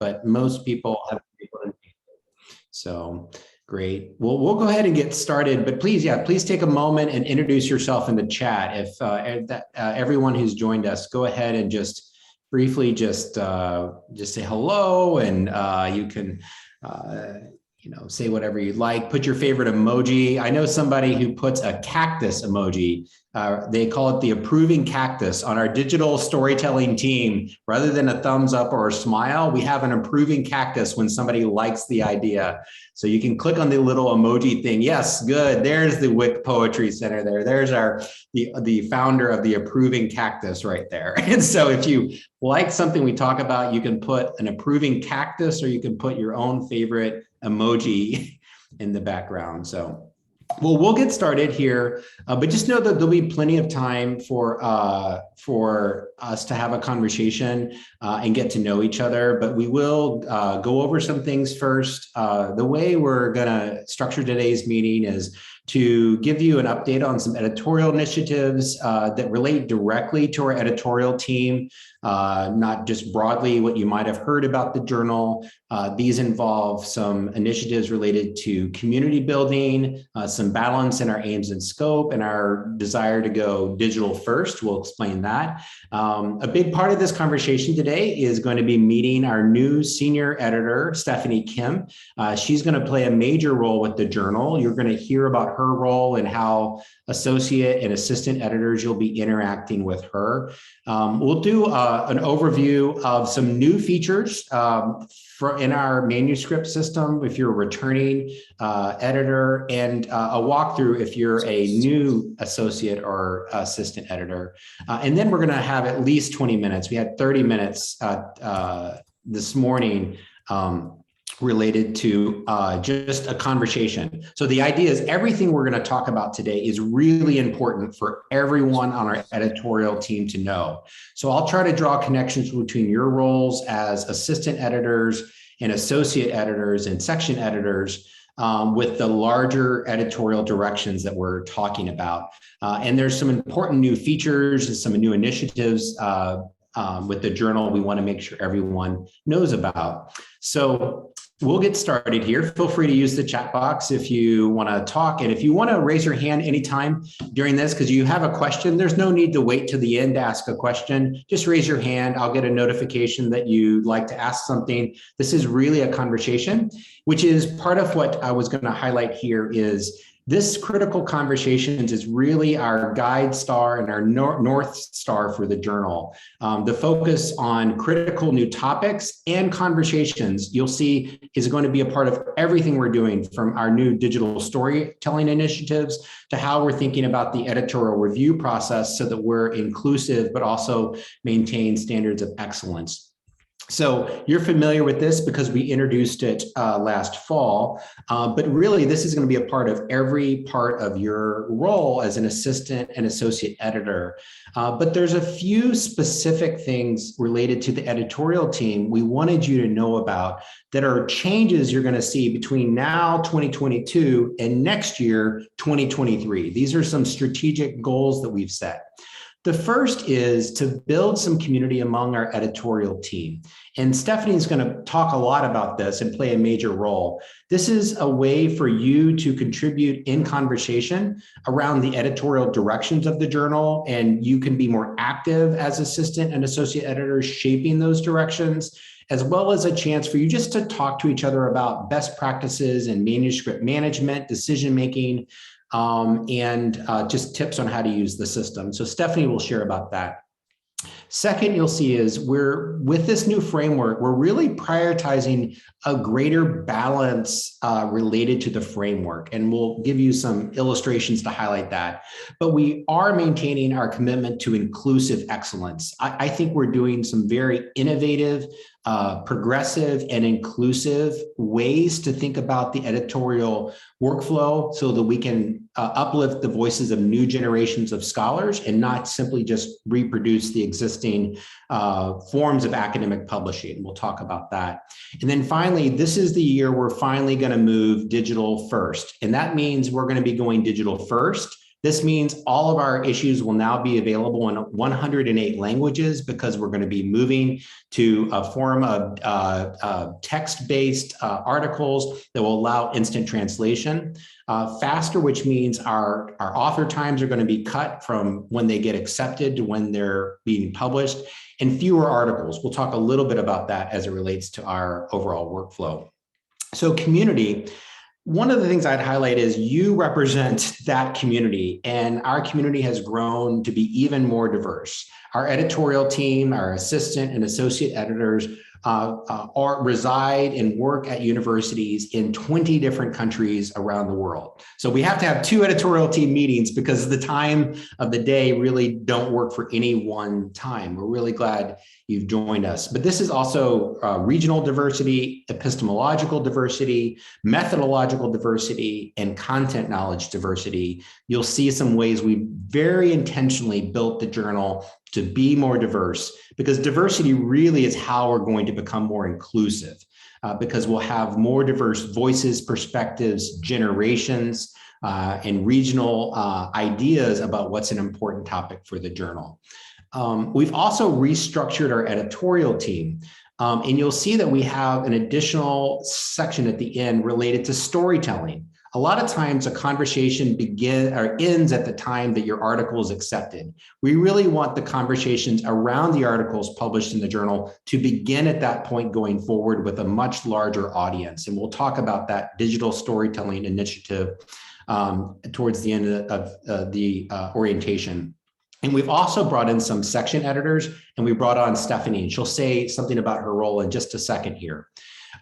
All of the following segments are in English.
but most people have people in. So great. Well, we'll go ahead and get started, but please, please take a moment and introduce yourself in the chat. If everyone who's joined us, go ahead and just briefly just say hello, and you can say whatever you'd like. Put your favorite emoji. I know somebody who puts a cactus emoji. They call it the approving cactus. On our digital storytelling team, rather than a thumbs up or a smile, we have an approving cactus when somebody likes the idea. So you can click on the little emoji thing. Yes, good. There's the WIC Poetry Center there. There's the founder of the approving cactus right there. And so if you like something we talk about, you can put an approving cactus, or you can put your own favorite emoji in the background. So, well, we'll get started here, but just know that there'll be plenty of time for us to have a conversation and get to know each other. But we will go over some things first. The way we're going to structure today's meeting is to give you an update on some editorial initiatives that relate directly to our editorial team, not just broadly what you might have heard about the journal. These involve some initiatives related to community building, some balance in our aims and scope, and our desire to go digital first. We'll explain that. A big part of this conversation today is going to be meeting our new senior editor, Stephanie Kim. She's going to play a major role with the journal. You're going to hear about her role and how associate and assistant editors, you'll be interacting with her. We'll do an overview of some new features in our manuscript system if you're a returning editor, and a walkthrough if you're a new associate or assistant editor. And then we're going to have at least 20 minutes. We had 30 minutes this morning related to just a conversation. So the idea is everything we're going to talk about today is really important for everyone on our editorial team to know. So I'll try to draw connections between your roles as assistant editors and associate editors and section editors with the larger editorial directions that we're talking about. And there's some important new features and some new initiatives with the journal we want to make sure everyone knows about. So we'll get started here. Feel free to use the chat box if you want to talk. And if you want to raise your hand anytime during this, because you have a question, there's no need to wait to the end to ask a question. Just raise your hand. I'll get a notification that you'd like to ask something. This is really a conversation, which is part of what I was going to highlight here is this critical conversations is really our guide star and our North Star for the journal. The focus on critical new topics and conversations, you'll see, is going to be a part of everything we're doing, from our new digital storytelling initiatives to how we're thinking about the editorial review process so that we're inclusive, but also maintain standards of excellence. So you're familiar with this because we introduced it last fall, but really this is going to be a part of every part of your role as an assistant and associate editor. But there's a few specific things related to the editorial team we wanted you to know about that are changes you're going to see between now, 2022, and next year, 2023. These are some strategic goals that we've set. The first is to build some community among our editorial team. And Stephanie's going to talk a lot about this and play a major role. This is a way for you to contribute in conversation around the editorial directions of the journal, and you can be more active as assistant and associate editors shaping those directions, as well as a chance for you just to talk to each other about best practices and manuscript management, decision-making, and just tips on how to use the system. So Stephanie will share about that. Second, you'll see is with this new framework, we're really prioritizing a greater balance related to the framework. And we'll give you some illustrations to highlight that. But we are maintaining our commitment to inclusive excellence. I think we're doing some very innovative, progressive and inclusive ways to think about the editorial workflow so that we can uplift the voices of new generations of scholars and not simply just reproduce the existing forms of academic publishing. We'll talk about that. And then finally, this is the year we're finally going to move digital first. And that means we're going to be going digital first, This means all of our issues will now be available in 108 languages because we're going to be moving to a form of text-based articles that will allow instant translation. Faster, which means our author times are going to be cut from when they get accepted to when they're being published, and fewer articles. We'll talk a little bit about that as it relates to our overall workflow. So community, one of the things I'd highlight is you represent that community, and our community has grown to be even more diverse. Our editorial team, our assistant and associate editors reside and work at universities in 20 different countries around the world. So we have to have 2 editorial team meetings because the time of the day really don't work for any one time. We're really glad you've joined us. But this is also regional diversity, epistemological diversity, methodological diversity, and content knowledge diversity. You'll see some ways we very intentionally built the journal to be more diverse, because diversity really is how we're going to become more inclusive, because we'll have more diverse voices, perspectives, generations, and regional ideas about what's an important topic for the journal. We've also restructured our editorial team. And you'll see that we have an additional section at the end related to storytelling. A lot of times a conversation ends at the time that your article is accepted. We really want the conversations around the articles published in the journal to begin at that point going forward with a much larger audience. And we'll talk about that digital storytelling initiative towards the end of the orientation. And we've also brought in some section editors, and we brought on Stephanie, and she'll say something about her role in just a second here.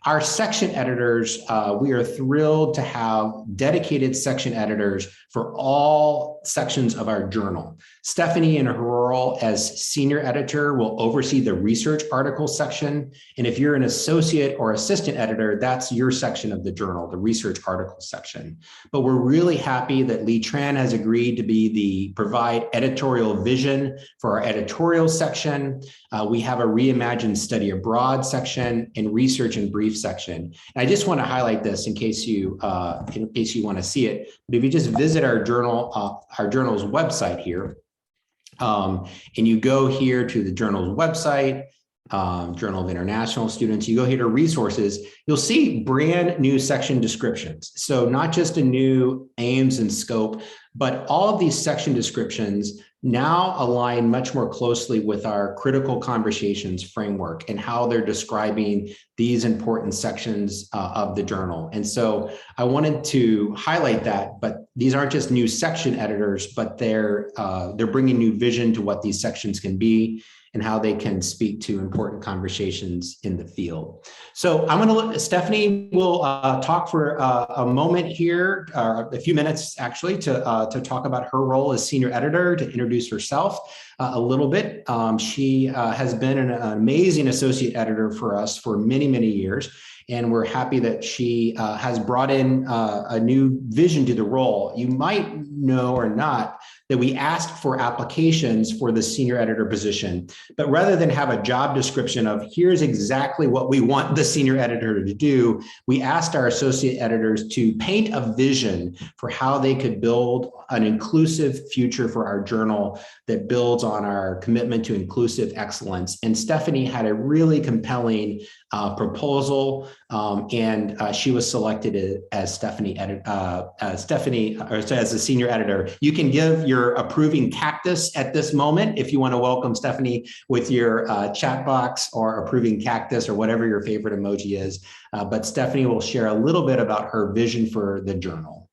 Our section editors, we are thrilled to have dedicated section editors for all sections of our journal. Stephanie, in her role as senior editor, will oversee the research article section. And if you're an associate or assistant editor, that's your section of the journal, the research article section. But we're really happy that Lee Tran has agreed to provide editorial vision for our editorial section. We have a reimagined study abroad section and research and brief section. And I just want to highlight this in case you want to see it. But if you just visit our journal's website here, and you go here to the journal's website, Journal of International Students, you go here to resources, you'll see brand new section descriptions. So not just a new aims and scope, but all of these section descriptions now align much more closely with our critical conversations framework and how they're describing these important sections of the journal. And so I wanted to highlight that, but these aren't just new section editors, but they're bringing new vision to what these sections can be and how they can speak to important conversations in the field. So Stephanie will talk for a moment here, a few minutes actually, to talk about her role as senior editor, to introduce herself a little bit. She has been an amazing associate editor for us for many, many years. And we're happy that she has brought in a new vision to the role. You might know or not that we asked for applications for the senior editor position, but rather than have a job description of here's exactly what we want the senior editor to do, we asked our associate editors to paint a vision for how they could build an inclusive future for our journal that builds on our commitment to inclusive excellence. And Stephanie had a really compelling proposal, and she was selected as as the senior editor. You can give your approving cactus at this moment if you want to welcome Stephanie with your chat box or approving cactus or whatever your favorite emoji is. But Stephanie will share a little bit about her vision for the journal.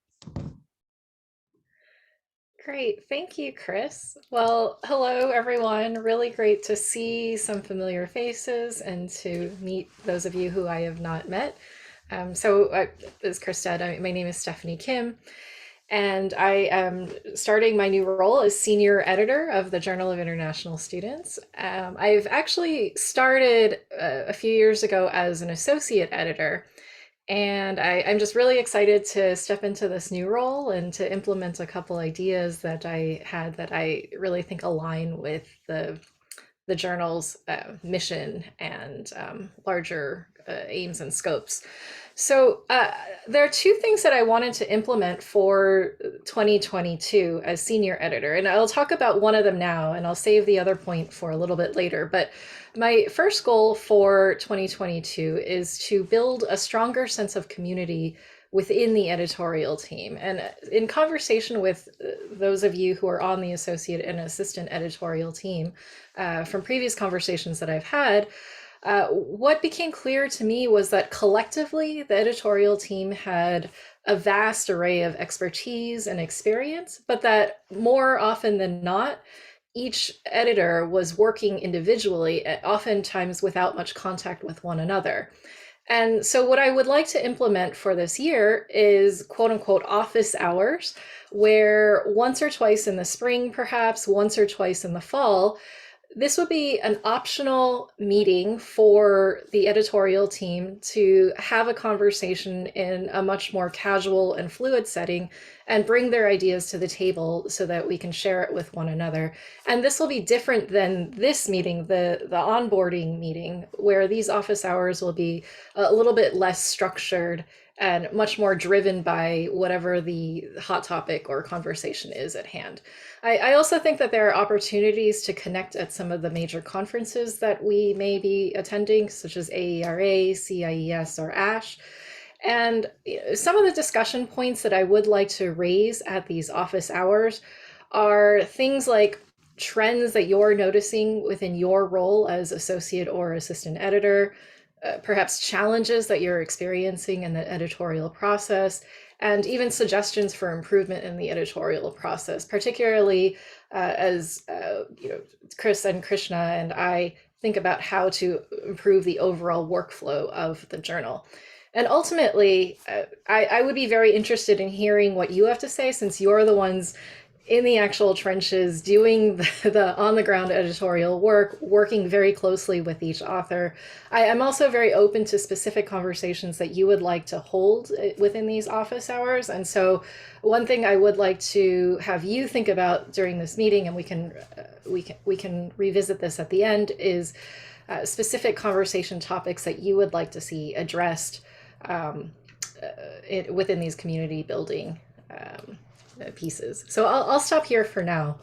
Great. Thank you, Chris. Well, hello, everyone. Really great to see some familiar faces and to meet those of you who I have not met. As Chris said, my name is Stephanie Kim, and I am starting my new role as senior editor of the Journal of International Students. I've actually started a few years ago as an associate editor. And I'm just really excited to step into this new role and to implement a couple ideas that I had that I really think align with the journal's mission and larger aims and scopes. So there are two things that I wanted to implement for 2022 as senior editor, and I'll talk about one of them now, and I'll save the other point for a little bit later. But my first goal for 2022 is to build a stronger sense of community within the editorial team. And in conversation with those of you who are on the associate and assistant editorial team, from previous conversations that I've had, what became clear to me was that collectively, the editorial team had a vast array of expertise and experience, but that more often than not, each editor was working individually, oftentimes without much contact with one another. And so, what I would like to implement for this year is quote unquote office hours, where once or twice in the spring, perhaps once or twice in the fall, this would be an optional meeting for the editorial team to have a conversation in a much more casual and fluid setting and bring their ideas to the table so that we can share it with one another. And this will be different than this meeting, the onboarding meeting, where these office hours will be a little bit less structured and much more driven by whatever the hot topic or conversation is at hand. I also think that there are opportunities to connect at some of the major conferences that we may be attending, such as AERA, CIES, or ASH. And some of the discussion points that I would like to raise at these office hours are things like trends that you're noticing within your role as associate or assistant editor, perhaps challenges that you're experiencing in the editorial process, and even suggestions for improvement in the editorial process, particularly as Chris and Krishna and I think about how to improve the overall workflow of the journal. And ultimately, I would be very interested in hearing what you have to say, since you're the ones in the actual trenches doing the on-the-ground editorial work, working very closely with each author. I'm also very open to specific conversations that you would like to hold within these office hours. And so one thing I would like to have you think about during this meeting, and we can revisit this at the end, is specific conversation topics that you would like to see addressed within these community building pieces. So I'll stop here for now.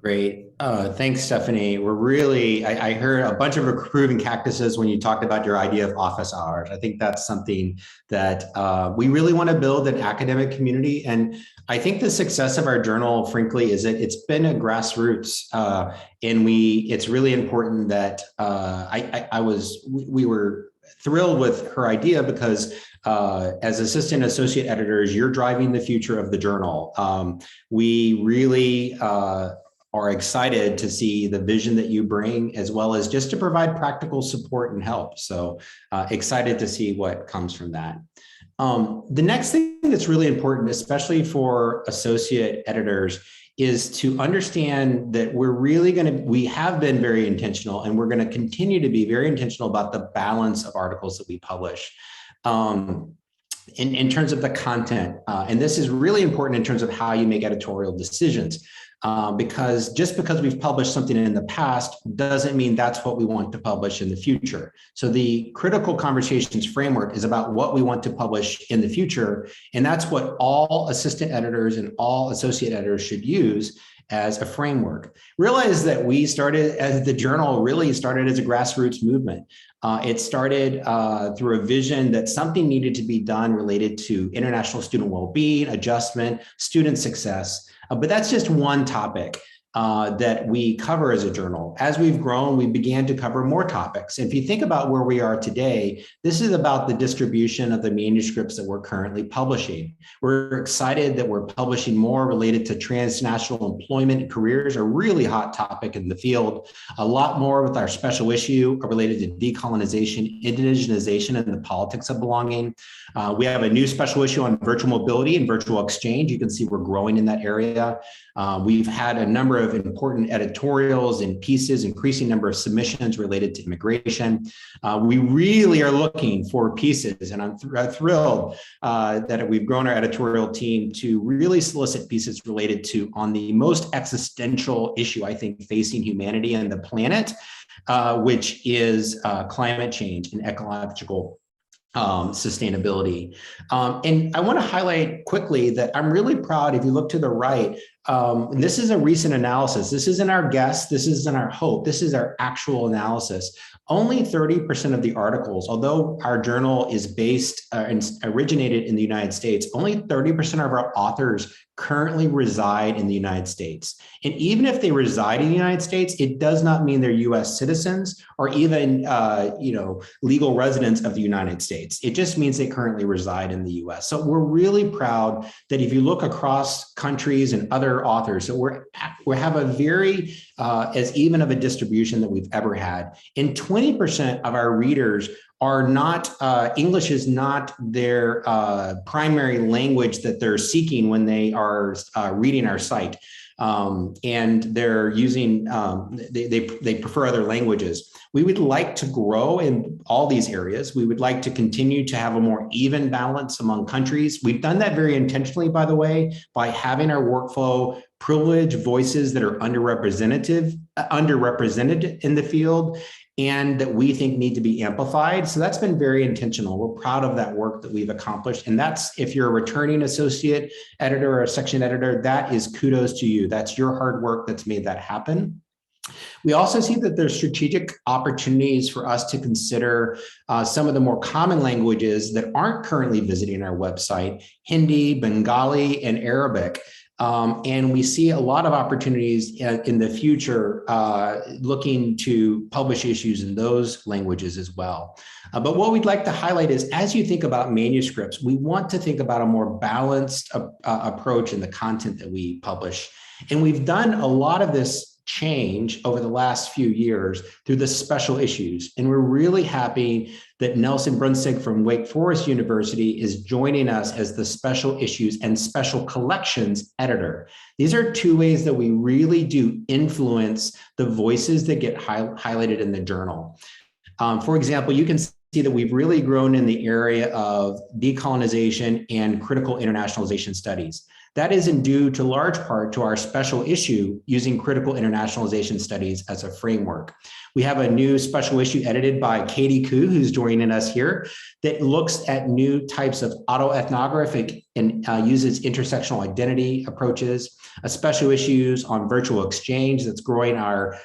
Great. Thanks, Stephanie. We're really, I heard a bunch of approving cactuses when you talked about your idea of office hours. I think that's something that we really want to build an academic community. And I think the success of our journal, frankly, is that it's been a grassroots. And it's really important that we were thrilled with her idea because as assistant associate editors, you're driving the future of the journal. We really are excited to see the vision that you bring, as well as just to provide practical support and help. So excited to see what comes from that. The next thing that's really important, especially for associate editors, is to understand that we have been very intentional, and we're going to continue to be very intentional about the balance of articles that we publish. In terms of the content, and this is really important in terms of how you make editorial decisions. Because just because we've published something in the past doesn't mean that's what we want to publish in the future. So the critical conversations framework is about what we want to publish in the future. And that's what all assistant editors and all associate editors should use as a framework. Realize that the journal really started as a grassroots movement. It started through a vision that something needed to be done related to international student well-being, adjustment, student success. But that's just one topic that we cover as a journal. As we've grown, we began to cover more topics. If you think about where we are today, this is about the distribution of the manuscripts that we're currently publishing. We're excited that we're publishing more related to transnational employment and careers, a really hot topic in the field. A lot more with our special issue related to decolonization, indigenization, and the politics of belonging. We have a new special issue on virtual mobility and virtual exchange. You can see we're growing in that area. We've had a number of important editorials and pieces, increasing number of submissions related to immigration. We really are looking for pieces, and I'm thrilled that we've grown our editorial team to really solicit pieces related to on the most existential issue, I think, facing humanity and the planet, which is climate change and ecological sustainability. And I want to highlight quickly that I'm really proud. If you look to the right, and this is a recent analysis. This isn't our guess. This isn't our hope. This is our actual analysis. Only 30% of the articles, although our journal is based and originated in the United States, only 30% of our authors currently reside in the United States. And even if they reside in the United States, it does not mean they're US citizens or even legal residents of the United States. It just means they currently reside in the US. So we're really proud that if you look across countries and other authors, that we have a very as even of a distribution that we've ever had. And 20% of our readers are not, English is not their primary language that they're seeking when they are reading our site. And they're using, they prefer other languages. We would like to grow in all these areas. We would like to continue to have a more even balance among countries. We've done that very intentionally, by the way, by having our workflow privilege voices that are underrepresented in the field and that we think need to be amplified. So that's been very intentional. We're proud of that work that we've accomplished. And that's, if you're a returning associate editor or a section editor, that is kudos to you. That's your hard work that's made that happen. We also see that there's strategic opportunities for us to consider some of the more common languages that aren't currently visiting our website: Hindi, Bengali, and Arabic. And we see a lot of opportunities in the future looking to publish issues in those languages as well. But what we'd like to highlight is, as you think about manuscripts, we want to think about a more balanced approach in the content that we publish. And we've done a lot of this change over the last few years through the special issues. And we're really happy that Nelson Brunstig from Wake Forest University is joining us as the special issues and special collections editor. These are two ways that we really do influence the voices that get highlighted in the journal. For example, you can see that we've really grown in the area of decolonization and critical internationalization studies. That is due to large part to our special issue using critical internationalization studies as a framework. We have a new special issue edited by Katie Koo, who's joining us here, that looks at new types of autoethnographic and uses intersectional identity approaches, a special issues on virtual exchange that's growing our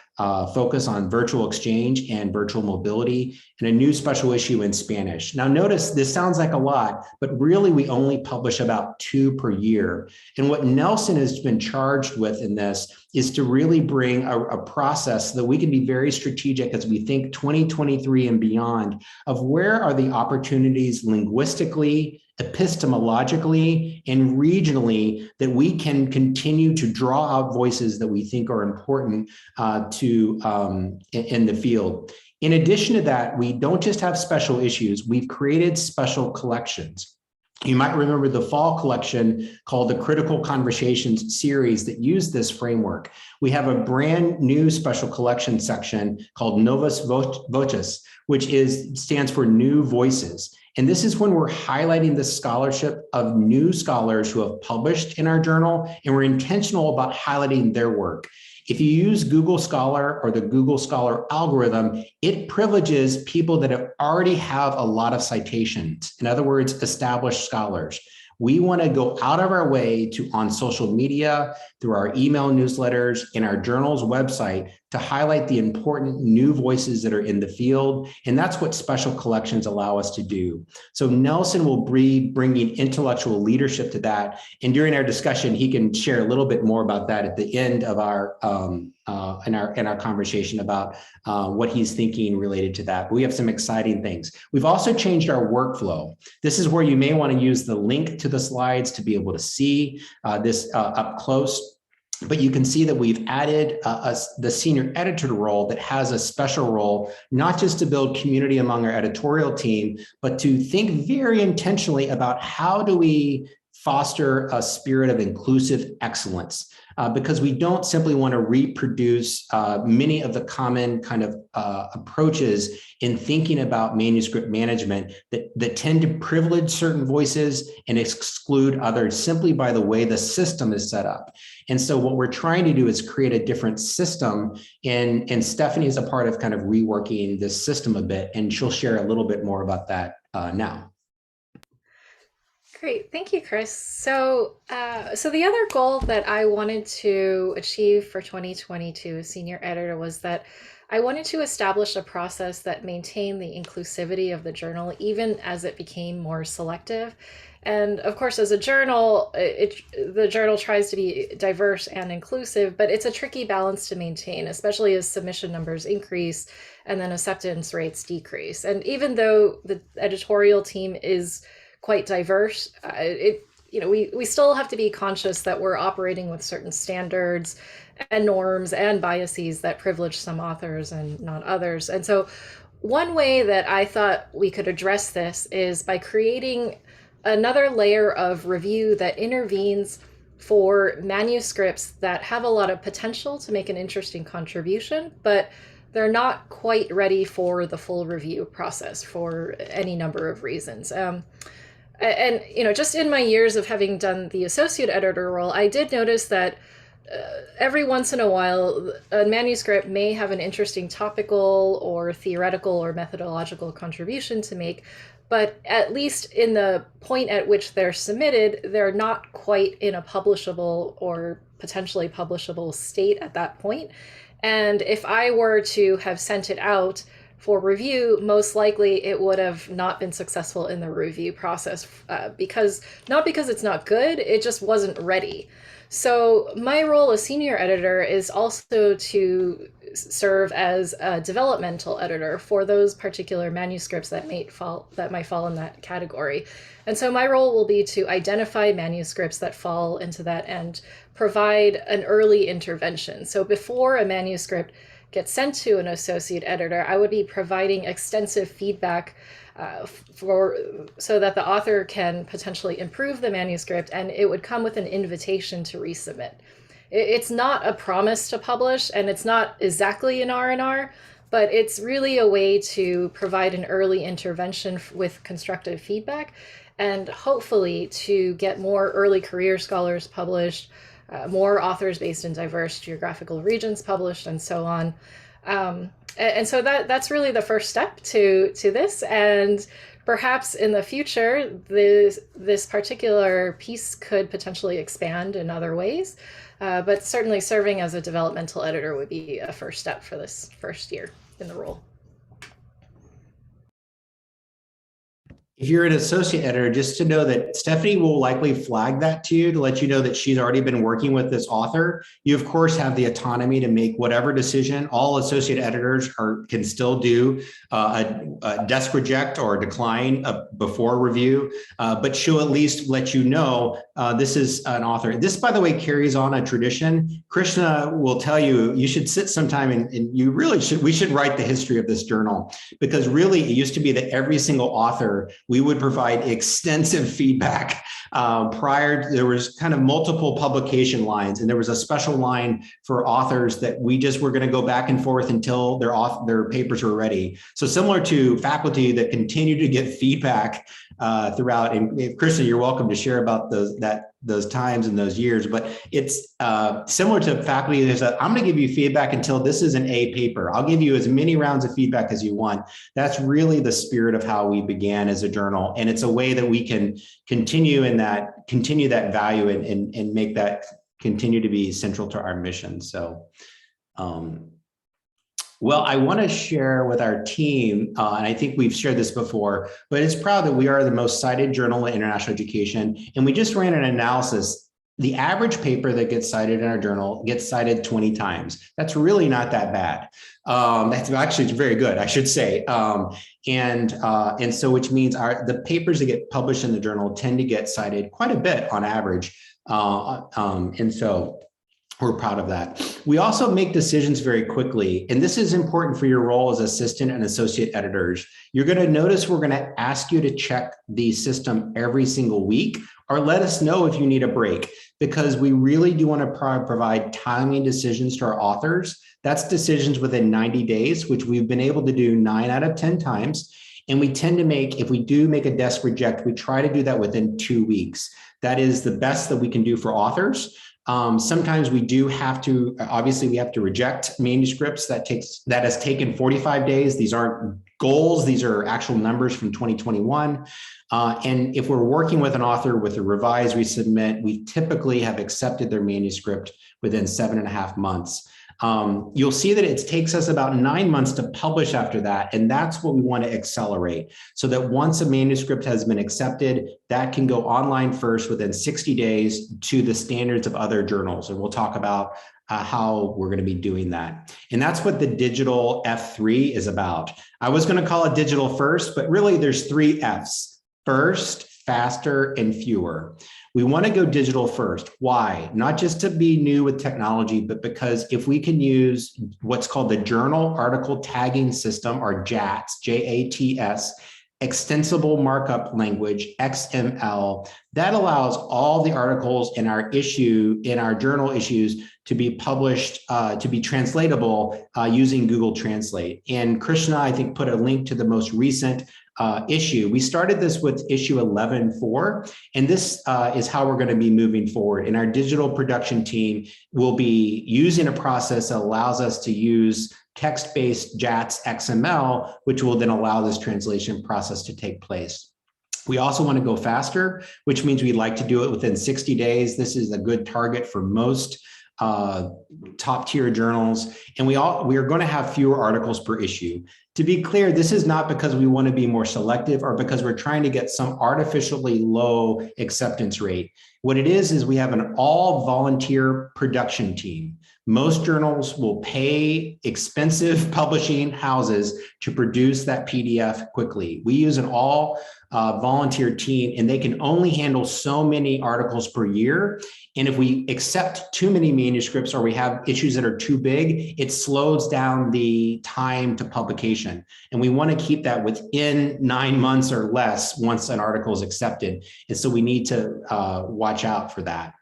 focus on virtual exchange and virtual mobility, and a new special issue in Spanish. Now notice, this sounds like a lot, but really we only publish about 2 per year. And what Nelson has been charged with in this is to really bring a process that we can be very strategic as we think 2023 and beyond of where are the opportunities linguistically, epistemologically, and regionally that we can continue to draw out voices that we think are important in the field. In addition to that, we don't just have special issues, we've created special collections. You might remember the fall collection called the Critical Conversations series that used this framework. We have a brand new special collection section called Novas Voces, which stands for New Voices. And this is when we're highlighting the scholarship of new scholars who have published in our journal, and we're intentional about highlighting their work. If you use Google Scholar or the Google Scholar algorithm, it privileges people that already have a lot of citations. In other words, established scholars. We want to go out of our way to, on social media, through our email newsletters, in our journal's website, to highlight the important new voices that are in the field. And that's what special collections allow us to do. So Nelson will be bringing intellectual leadership to that. And during our discussion, he can share a little bit more about that at the end of our in our conversation about what he's thinking related to that. But we have some exciting things. We've also changed our workflow. This is where you may want to use the link to the slides to be able to see this up close. But you can see that we've added the senior editor role that has a special role, not just to build community among our editorial team, but to think very intentionally about how do we foster a spirit of inclusive excellence. because we don't simply want to reproduce many of the common kind of approaches in thinking about manuscript management that tend to privilege certain voices and exclude others simply by the way the system is set up. And so what we're trying to do is create a different system, and Stephanie is a part of kind of reworking this system a bit, and she'll share a little bit more about that now. Great, thank you, Chris. So the other goal that I wanted to achieve for 2022 as senior editor was that I wanted to establish a process that maintained the inclusivity of the journal, even as it became more selective. And of course, as a journal, the journal tries to be diverse and inclusive, but it's a tricky balance to maintain, especially as submission numbers increase and then acceptance rates decrease. And even though the editorial team is quite diverse, we still have to be conscious that we're operating with certain standards and norms and biases that privilege some authors and not others. And so one way that I thought we could address this is by creating another layer of review that intervenes for manuscripts that have a lot of potential to make an interesting contribution, but they're not quite ready for the full review process for any number of reasons. And just in my years of having done the associate editor role, I did notice that every once in a while, a manuscript may have an interesting topical or theoretical or methodological contribution to make, but at least in the point at which they're submitted, they're not quite in a publishable or potentially publishable state at that point. And if I were to have sent it out for review, most likely it would have not been successful in the review process not because it's not good, it just wasn't ready. So my role as senior editor is also to serve as a developmental editor for those particular manuscripts that might fall in that category. And so my role will be to identify manuscripts that fall into that and provide an early intervention. So before a manuscript gets sent to an associate editor, I would be providing extensive feedback so that the author can potentially improve the manuscript, and it would come with an invitation to resubmit. It's not a promise to publish, and it's not exactly an R&R, but it's really a way to provide an early intervention with constructive feedback, and hopefully to get more early career scholars published, more authors based in diverse geographical regions published, and so on. And so that's really the first step to this. And perhaps in the future, this particular piece could potentially expand in other ways. But certainly serving as a developmental editor would be a first step for this first year in the role. If you're an associate editor, just to know that Stephanie will likely flag that to you to let you know that she's already been working with this author. You, of course, have the autonomy to make whatever decision. All associate editors can still do a desk reject or decline before review, but she'll at least let you know this is an author. This, by the way, carries on a tradition. Krishna will tell you, you should sit sometime and you really should, we should write the history of this journal, because really it used to be that every single author, we would provide extensive feedback. There was kind of multiple publication lines, and there was a special line for authors that we just were going to go back and forth until their papers were ready. So similar to faculty that continue to get feedback throughout. And Krishna, you're welcome to share about those times and those years, but it's similar to faculty. There's I'm going to give you feedback until this is an A paper. I'll give you as many rounds of feedback as you want. That's really the spirit of how we began as a journal. And it's a way that we can continue that value and make that continue to be central to our mission. So, well, I want to share with our team, and I think we've shared this before, but it's proud that we are the most cited journal in international education. And we just ran an analysis. The average paper that gets cited in our journal gets cited 20 times. That's really not that bad. That's actually very good, I should say. And so which means the papers that get published in the journal tend to get cited quite a bit on average. And so we're proud of that. We also make decisions very quickly, and this is important for your role as assistant and associate editors. You're going to notice we're going to ask you to check the system every single week or let us know if you need a break, because we really do want to provide timely decisions to our authors. That's decisions within 90 days, which we've been able to do 9 out of 10 times. And we tend to make, if we do make a desk reject, we try to do that within 2 weeks. That is the best that we can do for authors. Sometimes we do have to, obviously we have to reject manuscripts that has taken 45 days. These aren't goals, these are actual numbers from 2021. And if we're working with an author with a revised resubmit, we typically have accepted their manuscript within 7.5 months. You'll see that it takes us about 9 months to publish after that, and that's what we want to accelerate, so that once a manuscript has been accepted, that can go online first within 60 days to the standards of other journals. And we'll talk about how we're going to be doing that. And that's what the digital F3 is about. I was going to call it digital first, but really there's 3 Fs: first, faster, and fewer. We want to go digital first. Why? Not just to be new with technology, but because if we can use what's called the Journal Article Tagging System, or JATS, J-A-T-S, Extensible Markup Language, XML, that allows all the articles in our journal issues to be published, to be translatable using Google Translate. And Krishna, I think, put a link to the most recent issue. We started this with issue 11.4, and this is how we're going to be moving forward. And our digital production team will be using a process that allows us to use text-based JATS XML, which will then allow this translation process to take place. We also want to go faster, which means we'd like to do it within 60 days. This is a good target for most top tier journals. And we are going to have fewer articles per issue. To be clear, this is not because we want to be more selective or because we're trying to get some artificially low acceptance rate. What it is we have an all volunteer production team. Most journals will pay expensive publishing houses to produce that PDF quickly. We use an all volunteer team, and they can only handle so many articles per year. And if we accept too many manuscripts or we have issues that are too big, it slows down the time to publication. And we want to keep that within 9 months or less once an article is accepted. And so we need to watch out for that.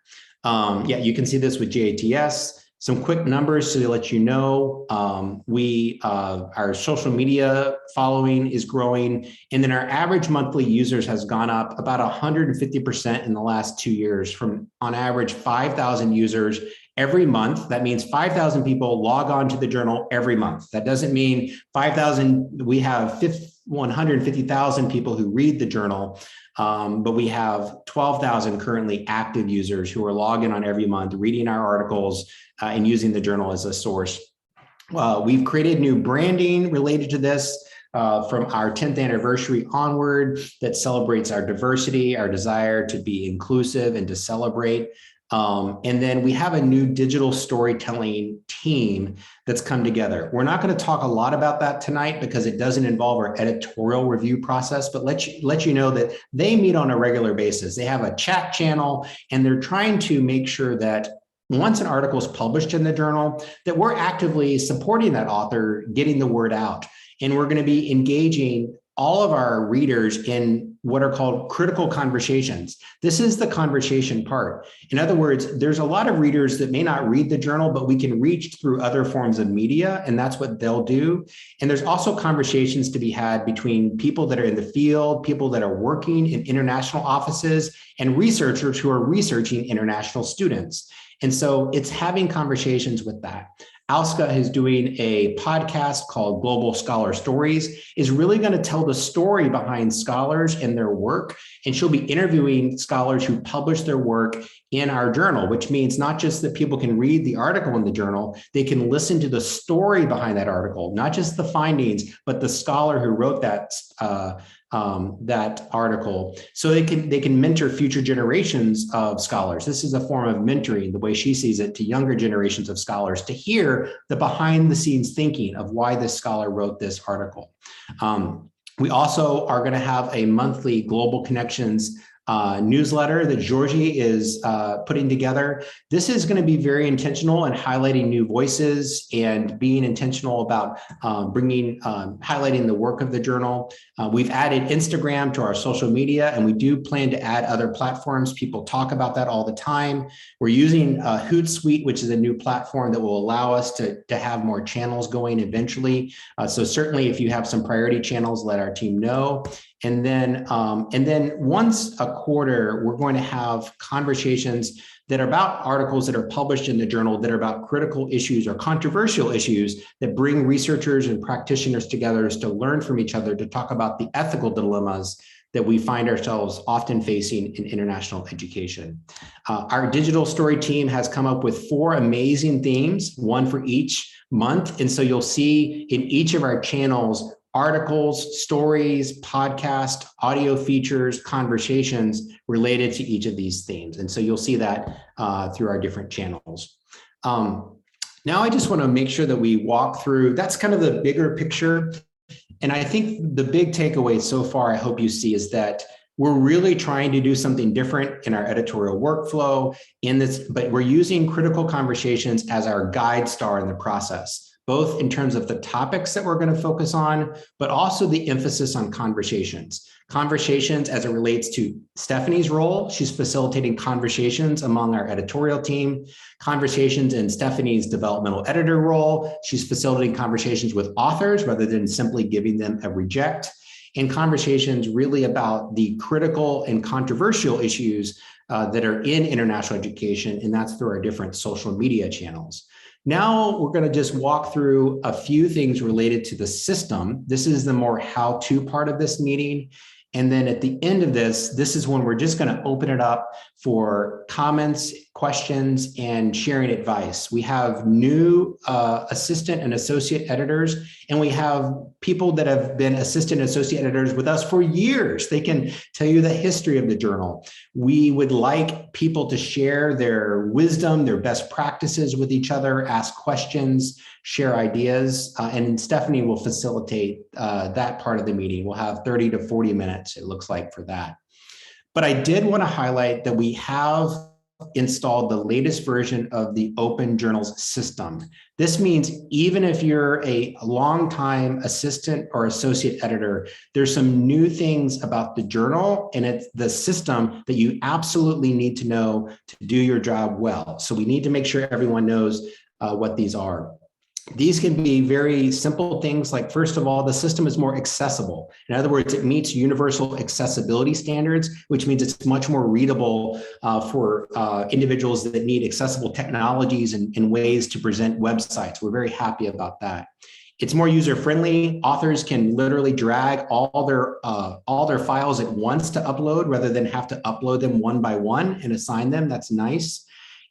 Yeah, you can see this with JATS. Some quick numbers to let you know, our social media following is growing, and then our average monthly users has gone up about 150% in the last 2 years, from on average 5,000 users every month. That means 5,000 people log on to the journal every month. That doesn't mean 5,000, we have 150,000 people who read the journal, but we have 12,000 currently active users who are logging on every month, reading our articles and using the journal as a source. We've created new branding related to this from our 10th anniversary onward that celebrates our diversity, our desire to be inclusive and to celebrate. And then we have a new digital storytelling team that's come together. We're not going to talk a lot about that tonight because it doesn't involve our editorial review process, but let you know that they meet on a regular basis. They have a chat channel, and they're trying to make sure that once an article is published in the journal, that we're actively supporting that author, getting the word out. And we're going to be engaging all of our readers in what are called critical conversations. This is the conversation part. In other words, there's a lot of readers that may not read the journal, but we can reach through other forms of media, and that's what they'll do. And there's also conversations to be had between people that are in the field, people that are working in international offices, and researchers who are researching international students. And so it's having conversations with that. Auska, who's doing a podcast called Global Scholar Stories, is really going to tell the story behind scholars and their work. And she'll be interviewing scholars who publish their work in our journal, which means not just that people can read the article in the journal, they can listen to the story behind that article, not just the findings, but the scholar who wrote that article, so they can mentor future generations of scholars. This is a form of mentoring, the way she sees it, to younger generations of scholars, to hear the behind the scenes thinking of why this scholar wrote this article. We also are going to have a monthly Global Connections newsletter that Georgie is putting together. This is going to be very intentional in highlighting new voices and being intentional about highlighting the work of the journal. We've added Instagram to our social media, and we do plan to add other platforms. People talk about that all the time. We're using Hootsuite, which is a new platform that will allow us to have more channels going eventually. So certainly if you have some priority channels, let our team know. And then once a quarter, we're going to have conversations that are about articles that are published in the journal that are about critical issues or controversial issues that bring researchers and practitioners together to learn from each other, to talk about the ethical dilemmas that we find ourselves often facing in international education. Our digital story team has come up with 4 amazing themes, one for each month. And so you'll see in each of our channels articles, stories, podcast, audio features, conversations related to each of these themes. And so you'll see that through our different channels. Now I just want to make sure that we walk through, that's kind of the bigger picture. And I think the big takeaway so far, I hope you see, is that we're really trying to do something different in our editorial workflow in this, but we're using critical conversations as our guide star in the process, both in terms of the topics that we're going to focus on, but also the emphasis on conversations. Conversations as it relates to Stephanie's role. She's facilitating conversations among our editorial team. Conversations in Stephanie's developmental editor role. She's facilitating conversations with authors rather than simply giving them a reject. And conversations really about the critical and controversial issues that are in international education, and that's through our different social media channels. Now we're going to just walk through a few things related to the system. This is the more how-to part of this meeting. And then at the end of this is when we're just going to open it up for comments, questions, and sharing advice. We have new assistant and associate editors, and we have people that have been assistant and associate editors with us for years. They can tell you the history of the journal. We would like people to share their wisdom, their best practices with each other, ask questions, share ideas, and Stephanie will facilitate that part of the meeting. We'll have 30 to 40 minutes, it looks like, for that. But I did want to highlight that we have installed the latest version of the Open Journals system. This means even if you're a longtime assistant or associate editor, there's some new things about the journal and it's the system that you absolutely need to know to do your job well. So we need to make sure everyone knows what these are. These can be very simple things like, first of all, the system is more accessible. In other words, it meets universal accessibility standards, which means it's much more readable for individuals that need accessible technologies and ways to present websites. We're very happy about that. It's more user-friendly. Authors can literally drag all their files at once to upload rather than have to upload them one by one and assign them. That's nice.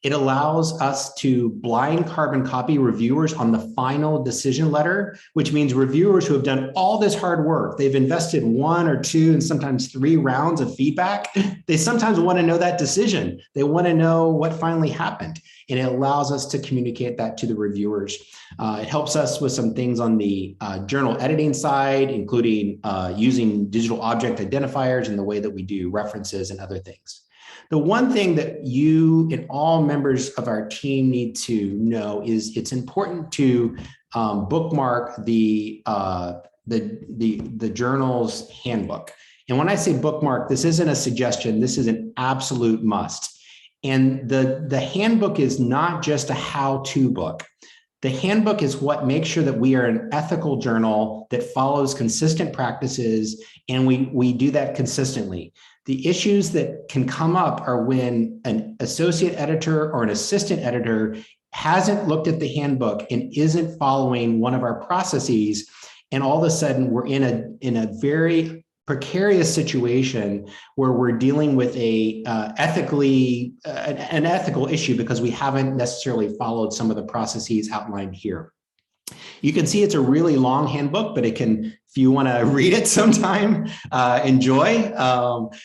It allows us to blind carbon copy reviewers on the final decision letter, which means reviewers who have done all this hard work, they've invested 1 or 2 and sometimes 3 rounds of feedback. They sometimes want to know that decision. They want to know what finally happened. And it allows us to communicate that to the reviewers. It helps us with some things on the journal editing side, including using digital object identifiers in the way that we do references and other things. The one thing that you and all members of our team need to know is it's important to bookmark the journal's handbook. And when I say bookmark, this isn't a suggestion, this is an absolute must. And the handbook is not just a how-to book. The handbook is what makes sure that we are an ethical journal that follows consistent practices, and we do that consistently. The issues that can come up are when an associate editor or an assistant editor hasn't looked at the handbook and isn't following one of our processes, and all of a sudden we're in a very precarious situation where we're dealing with an ethical issue because we haven't necessarily followed some of the processes outlined here. You can see it's a really long handbook, but it can, if you want to read it sometime, enjoy.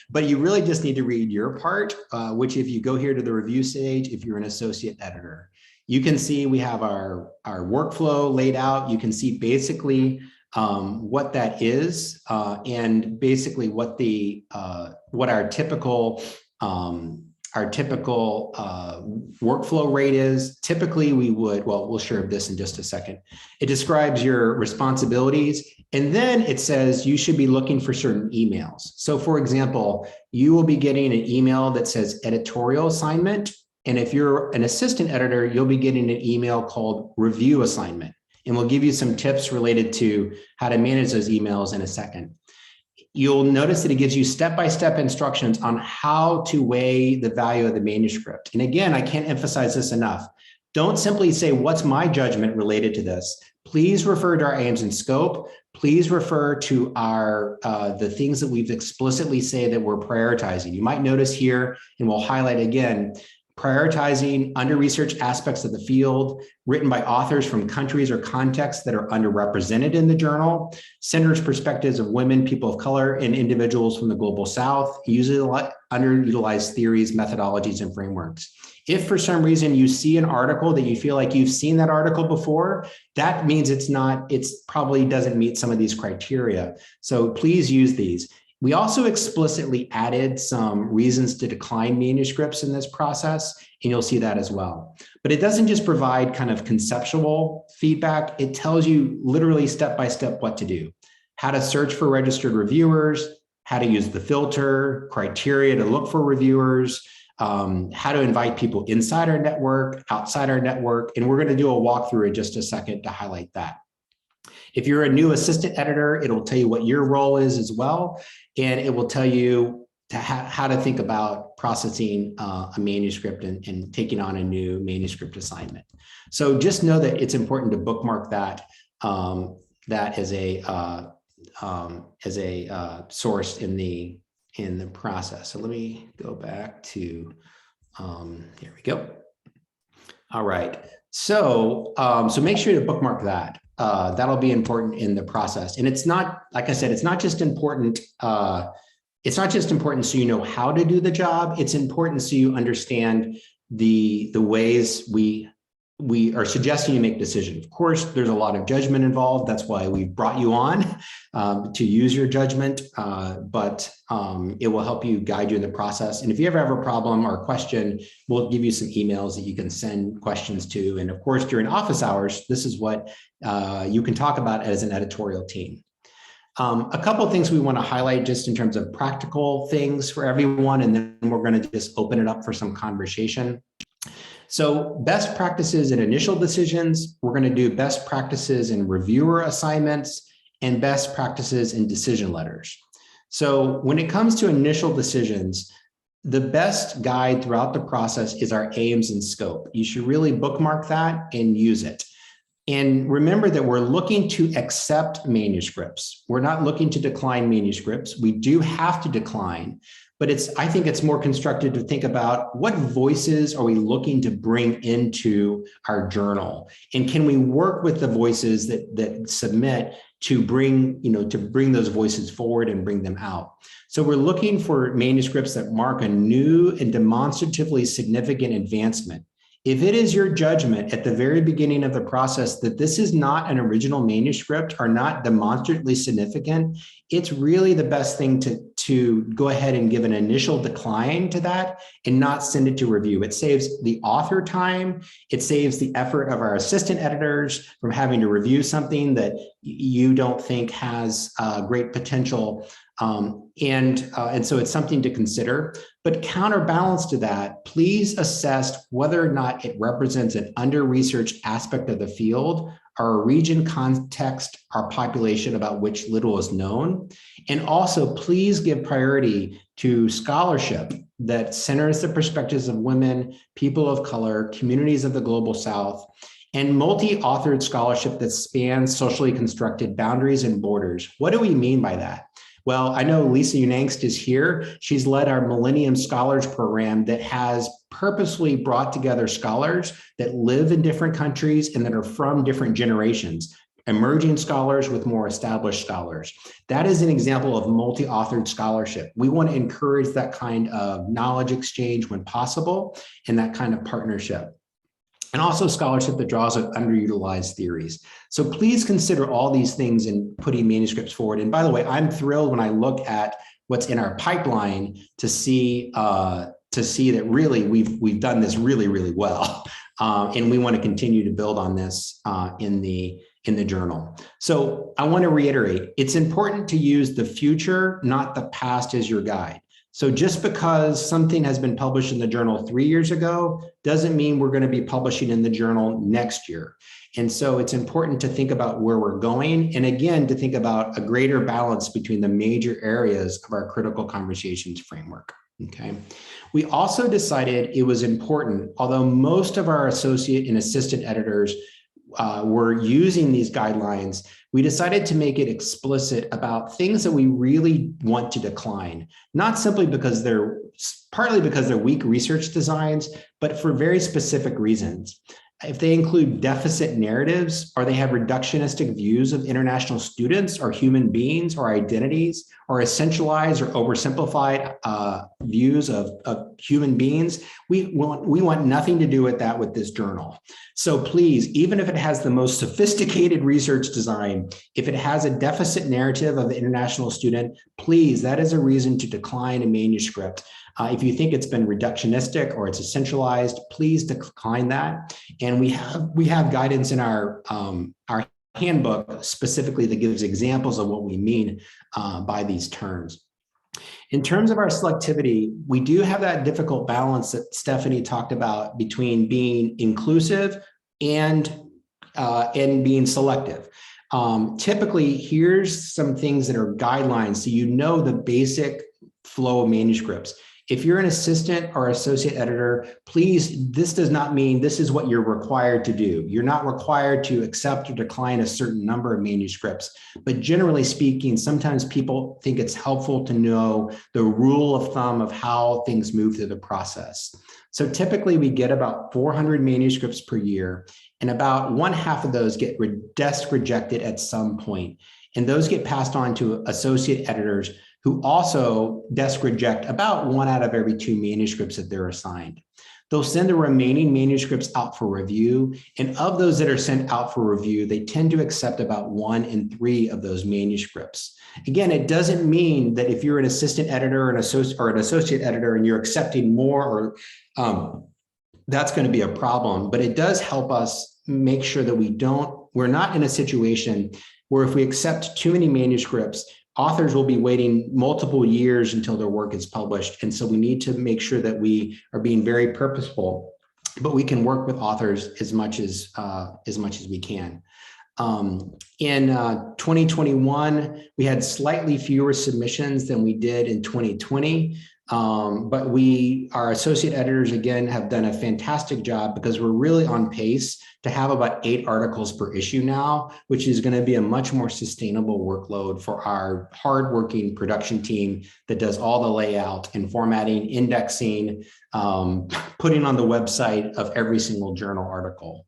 But you really just need to read your part, which if you go here to the review stage, if you're an associate editor, you can see we have our workflow laid out. You can see basically what that is, and basically what our typical workflow rate is. Typically, we'll share this in just a second. It describes your responsibilities, and then it says you should be looking for certain emails. So for example, you will be getting an email that says editorial assignment. And if you're an assistant editor, you'll be getting an email called review assignment. And we'll give you some tips related to how to manage those emails in a second. You'll notice that it gives you step-by-step instructions on how to weigh the value of the manuscript. And again, I can't emphasize this enough. Don't simply say, what's my judgment related to this? Please refer to our aims and scope. Please refer to our the things that we've explicitly say that we're prioritizing. You might notice here, and we'll highlight again, prioritizing under-researched aspects of the field, written by authors from countries or contexts that are underrepresented in the journal, centers perspectives of women, people of color, and individuals from the global South, usually underutilized theories, methodologies, and frameworks. If for some reason you see an article that you feel like you've seen that article before, that means it's probably doesn't meet some of these criteria. So please use these. We also explicitly added some reasons to decline manuscripts in this process, and you'll see that as well. But it doesn't just provide kind of conceptual feedback. It tells you literally step-by-step what to do, how to search for registered reviewers, how to use the filter, criteria to look for reviewers, how to invite people inside our network, outside our network, and we're going to do a walkthrough in just a second to highlight that. If you're a new assistant editor, it'll tell you what your role is as well, and it will tell you how to think about processing a manuscript and taking on a new manuscript assignment. So just know that it's important to bookmark that as a source in the process. So let me go back to here we go. All right. So so make sure to bookmark that. That'll be important in the process. And it's not, like I said, it's not just important. It's not just important so you know how to do the job. It's important so you understand the ways we are suggesting you make decisions. Of course, there's a lot of judgment involved. That's why we brought you on to use your judgment, but it will help you guide you in the process. And if you ever have a problem or a question, we'll give you some emails that you can send questions to. And of course, during office hours, this is what you can talk about as an editorial team. A couple of things we want to highlight just in terms of practical things for everyone, and then we're going to just open it up for some conversation. So best practices in initial decisions, we're going to do best practices in reviewer assignments and best practices in decision letters. So when it comes to initial decisions, the best guide throughout the process is our aims and scope. You should really bookmark that and use it. And remember that we're looking to accept manuscripts. We're not looking to decline manuscripts. We do have to decline, but I think it's more constructive to think about what voices are we looking to bring into our journal, and can we work with the voices that submit to bring those voices forward and bring them out. So we're looking for manuscripts that mark a new and demonstratively significant advancement. If it is your judgment at the very beginning of the process that this is not an original manuscript or not demonstrably significant, it's really the best thing to go ahead and give an initial decline to that and not send it to review. It saves the author time. It saves the effort of our assistant editors from having to review something that you don't think has great potential. And so it's something to consider. But counterbalance to that, please assess whether or not it represents an under-researched aspect of the field, or a region, context, or population about which little is known. And also, please give priority to scholarship that centers the perspectives of women, people of color, communities of the global South, and multi-authored scholarship that spans socially constructed boundaries and borders. What do we mean by that? Well, I know Lisa Unangst is here. She's led our Millennium Scholars Program that has purposely brought together scholars that live in different countries and that are from different generations, emerging scholars with more established scholars. That is an example of multi-authored scholarship. We want to encourage that kind of knowledge exchange when possible and that kind of partnership. and also scholarship that draws on underutilized theories. So please consider all these things in putting manuscripts forward. And by the way, I'm thrilled when I look at what's in our pipeline to see that really we've done this really, really well. And we want to continue to build on this in the journal. So I want to reiterate, it's important to use the future, not the past, as your guide. So just because something has been published in the journal 3 years ago doesn't mean we're going to be publishing in the journal next year. And so it's important to think about where we're going, and again, to think about a greater balance between the major areas of our critical conversations framework. Okay. We also decided it was important, although most of our associate and assistant editors were using these guidelines, we decided to make it explicit about things that we really want to decline, not simply because partly because they're weak research designs, but for very specific reasons. If they include deficit narratives, or they have reductionistic views of international students or human beings or identities, or essentialized or oversimplified views of human beings, we want nothing to do with that with this journal. So please, even if it has the most sophisticated research design, if it has a deficit narrative of the international student, please, that is a reason to decline a manuscript. If you think it's been reductionistic or it's essentialized, please decline that. And we have guidance in our handbook specifically that gives examples of what we mean by these terms. In terms of our selectivity, we do have that difficult balance that Stephanie talked about between being inclusive and being selective. Typically, here's some things that are guidelines so you know the basic flow of manuscripts. If you're an assistant or associate editor, please, this does not mean this is what you're required to do. You're not required to accept or decline a certain number of manuscripts, but generally speaking, sometimes people think it's helpful to know the rule of thumb of how things move through the process. So typically we get about 400 manuscripts per year, and about 1/2 of those get desk rejected at some point. And those get passed on to associate editors who also desk reject about 1 out of every 2 manuscripts that they're assigned. They'll send the remaining manuscripts out for review, and of those that are sent out for review, they tend to accept about 1 in 3 of those manuscripts. Again, it doesn't mean that if you're an assistant editor or an associate editor and you're accepting more, or that's going to be a problem, but it does help us make sure that we're not in a situation where if we accept too many manuscripts, authors will be waiting multiple years until their work is published. And so we need to make sure that we are being very purposeful, but we can work with authors as much as we can. In 2021, we had slightly fewer submissions than we did in 2020. But our associate editors, again, have done a fantastic job because we're really on pace to have about 8 articles per issue now, which is going to be a much more sustainable workload for our hardworking production team that does all the layout and formatting, indexing, putting on the website of every single journal article.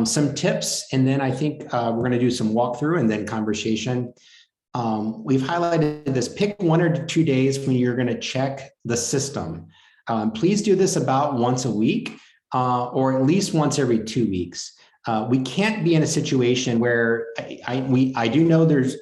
Some tips, and then I think we're going to do some walkthrough and then conversation. We've highlighted this: pick 1 or 2 days when you're going to check the system. Please do this about once a week or at least once every 2 weeks. We can't be in a situation where I do know there's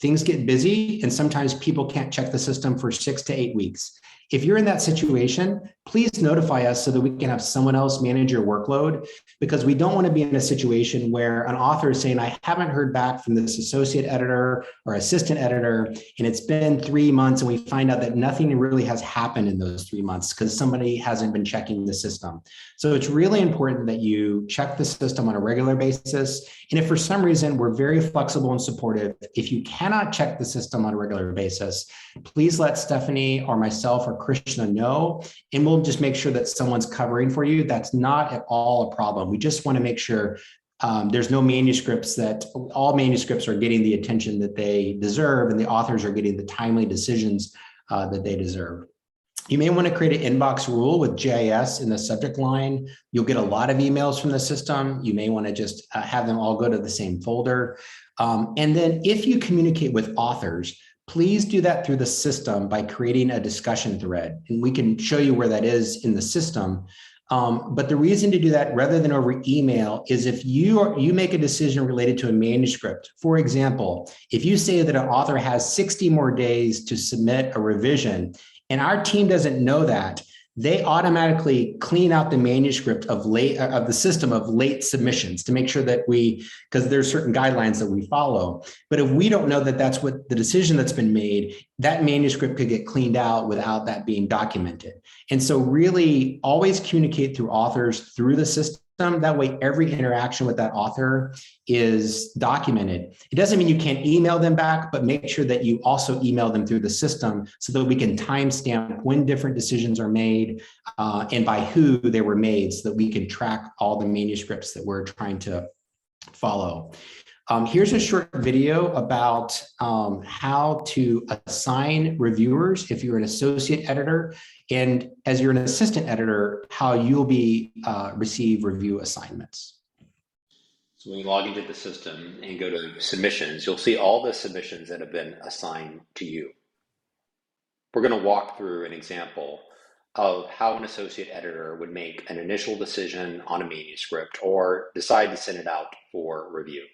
things get busy and sometimes people can't check the system for 6 to 8 weeks. If you're in that situation, please notify us so that we can have someone else manage your workload, because we don't want to be in a situation where an author is saying, I haven't heard back from this associate editor or assistant editor, and it's been 3 months, and we find out that nothing really has happened in those 3 months because somebody hasn't been checking the system. So it's really important that you check the system on a regular basis. And if for some reason we're very flexible and supportive, if you cannot check the system on a regular basis, please let Stephanie or myself or Krishna know, and we'll just make sure that someone's covering for you. That's not at all a problem. We just want to make sure there's no manuscripts, that all manuscripts are getting the attention that they deserve and the authors are getting the timely decisions that they deserve. You may want to create an inbox rule with JIS in the subject line. You'll get a lot of emails from the system. You may want to just have them all go to the same folder. And then if you communicate with authors, please do that through the system by creating a discussion thread. And we can show you where that is in the system. But the reason to do that rather than over email is if you make a decision related to a manuscript. For example, if you say that an author has 60 more days to submit a revision and our team doesn't know that, they automatically clean out the manuscript of the system of late submissions to make sure that because there's certain guidelines that we follow. But if we don't know that that's what the decision that's been made, that manuscript could get cleaned out without that being documented. And so really always communicate through authors through the system. That way, every interaction with that author is documented. It doesn't mean you can't email them back, but make sure that you also email them through the system so that we can timestamp when different decisions are made and by who they were made so that we can track all the manuscripts that we're trying to follow. Here's a short video about how to assign reviewers if you're an associate editor, and as you're an assistant editor, how you'll receive review assignments. So when you log into the system and go to submissions, you'll see all the submissions that have been assigned to you. We're going to walk through an example of how an associate editor would make an initial decision on a manuscript or decide to send it out for review.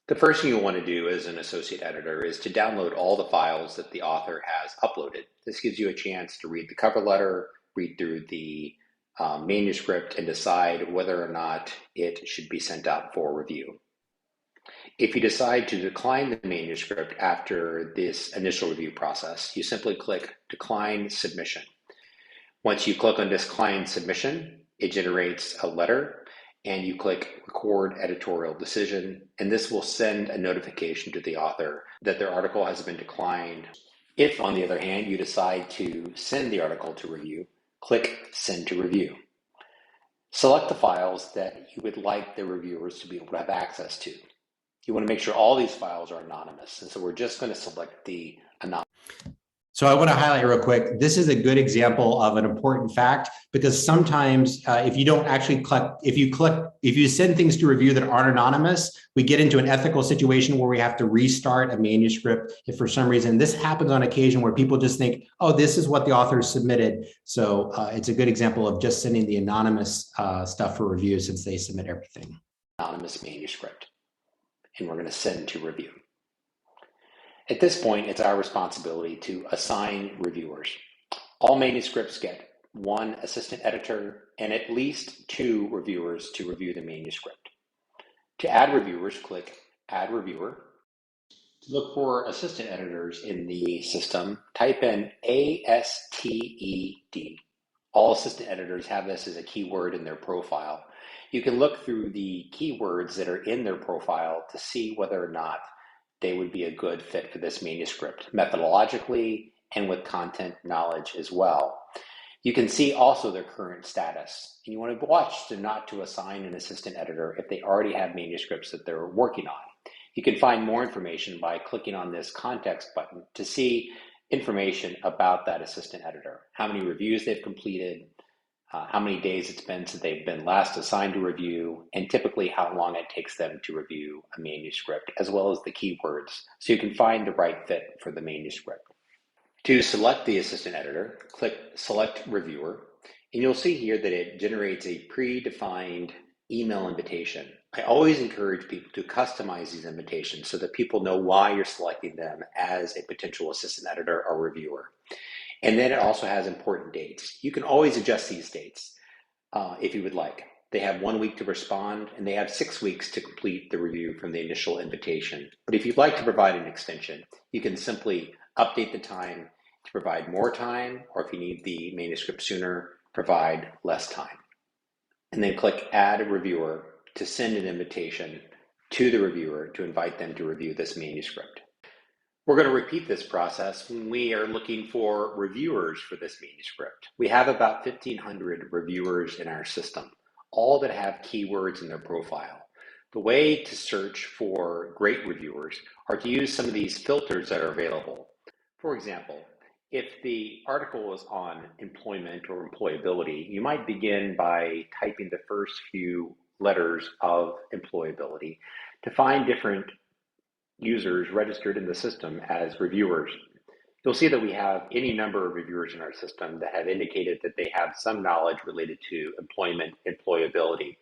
The first thing you'll want to do as an associate editor is to download all the files that the author has uploaded. This gives you a chance to read the cover letter, read through the manuscript, and decide whether or not it should be sent out for review. If you decide to decline the manuscript after this initial review process, you simply click Decline Submission. Once you click on Decline Submission, it generates a letter, and you click Record Editorial Decision, and this will send a notification to the author that their article has been declined. If, on the other hand, you decide to send the article to review, click Send to Review. Select the files that you would like the reviewers to be able to have access to. You want to make sure all these files are anonymous, and so we're just going to select the anonymous. So I want to highlight real quick, this is a good example of an important fact, because sometimes if you don't actually if you send things to review that aren't anonymous, we get into an ethical situation where we have to restart a manuscript if for some reason. This happens on occasion where people just think, oh, this is what the author submitted. So it's a good example of just sending the anonymous stuff for review since they submit everything. Anonymous manuscript, and we're going to send to review. At this point, it's our responsibility to assign reviewers. All manuscripts get one assistant editor and at least 2 reviewers to review the manuscript. To add reviewers, click Add Reviewer. To look for assistant editors in the system, type in ASTED. All assistant editors have this as a keyword in their profile. You can look through the keywords that are in their profile to see whether or not they would be a good fit for this manuscript, methodologically and with content knowledge as well. You can see also their current status, and you want to watch to not to assign an assistant editor if they already have manuscripts that they're working on. You can find more information by clicking on this context button to see information about that assistant editor, how many reviews they've completed, how many days it's been since they've been last assigned to review, and typically how long it takes them to review a manuscript, as well as the keywords, so you can find the right fit for the manuscript. To select the assistant editor, click Select Reviewer, and you'll see here that it generates a predefined email invitation. I always encourage people to customize these invitations so that people know why you're selecting them as a potential assistant editor or reviewer. And then it also has important dates. You can always adjust these dates if you would like. They have 1 week to respond, and they have 6 weeks to complete the review from the initial invitation. But if you'd like to provide an extension, you can simply update the time to provide more time, or if you need the manuscript sooner, provide less time. And then click Add a Reviewer to send an invitation to the reviewer to invite them to review this manuscript. We're going to repeat this process when we are looking for reviewers for this manuscript. We have about 1,500 reviewers in our system, all that have keywords in their profile. The way to search for great reviewers are to use some of these filters that are available. For example, if the article is on employment or employability, you might begin by typing the first few letters of employability to find different users registered in the system as reviewers. You'll see that we have any number of reviewers in our system that have indicated that they have some knowledge related to employment, employability.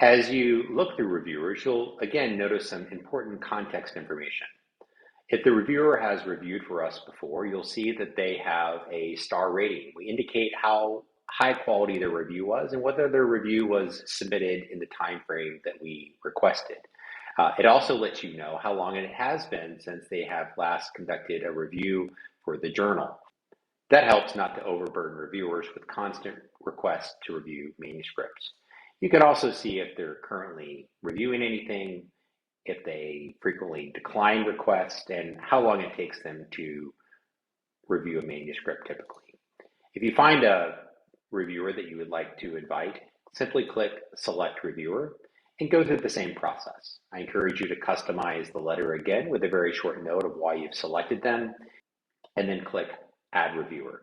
As you look through reviewers, you'll again notice some important context information. If the reviewer has reviewed for us before, you'll see that they have a star rating. We indicate how high quality their review was and whether their review was submitted in the time frame that we requested. It also lets you know how long it has been since they have last conducted a review for the journal. That helps not to overburden reviewers with constant requests to review manuscripts. You can also see if they're currently reviewing anything, if they frequently decline requests, and how long it takes them to review a manuscript typically. If you find a reviewer that you would like to invite, simply click Select Reviewer and go through the same process. I encourage you to customize the letter again with a very short note of why you've selected them, and then click Add Reviewer.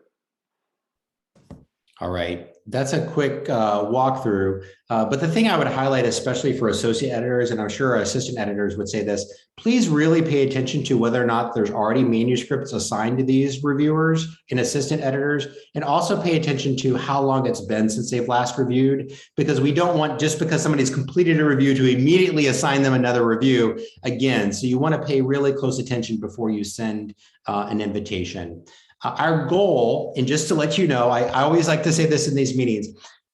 All right, that's a quick walkthrough. But the thing I would highlight, especially for associate editors, and I'm sure our assistant editors would say this, please really pay attention to whether or not there's already manuscripts assigned to these reviewers and assistant editors, and also pay attention to how long it's been since they've last reviewed, because we don't want, just because somebody's completed a review, to immediately assign them another review again. So you want to pay really close attention before you send an invitation. Our goal, and just to let you know, I always like to say this in these meetings,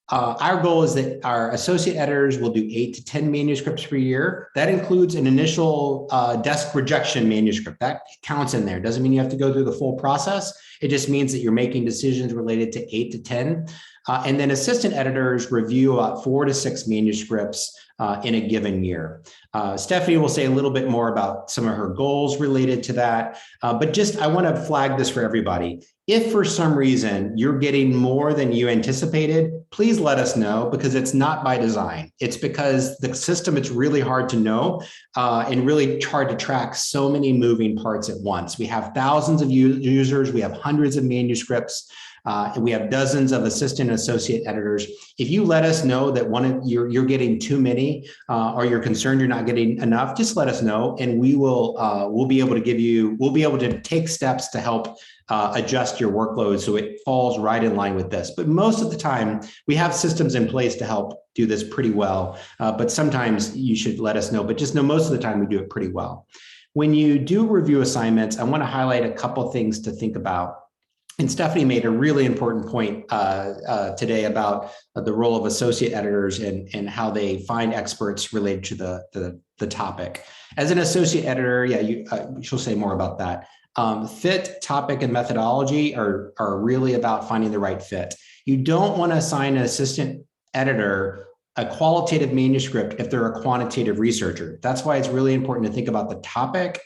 our goal is that our associate editors will do 8 to 10 manuscripts per year. That includes an initial desk rejection manuscript. That counts in there. Doesn't mean you have to go through the full process. It just means that you're making decisions related to 8 to 10. And then assistant editors review about 4 to 6 manuscripts in a given year. Stephanie will say a little bit more about some of her goals related to that, but just I want to flag this for everybody. If for some reason you're getting more than you anticipated, please let us know, because it's not by design. It's because the system, it's really hard to know and really hard to track so many moving parts at once. We have thousands of users, we have hundreds of manuscripts. And we have dozens of assistant and associate editors. If you let us know that you're getting too many, or you're concerned you're not getting enough, just let us know, and we'll be able to take steps to help adjust your workload so it falls right in line with this. But most of the time, we have systems in place to help do this pretty well. But sometimes you should let us know. But just know most of the time we do it pretty well. When you do review assignments, I want to highlight a couple things to think about. And Stephanie made a really important point today about the role of associate editors and how they find experts related to the topic. As an associate editor, she'll say more about that. Fit, topic, and methodology are really about finding the right fit. You don't want to assign an assistant editor a qualitative manuscript if they're a quantitative researcher. That's why it's really important to think about the topic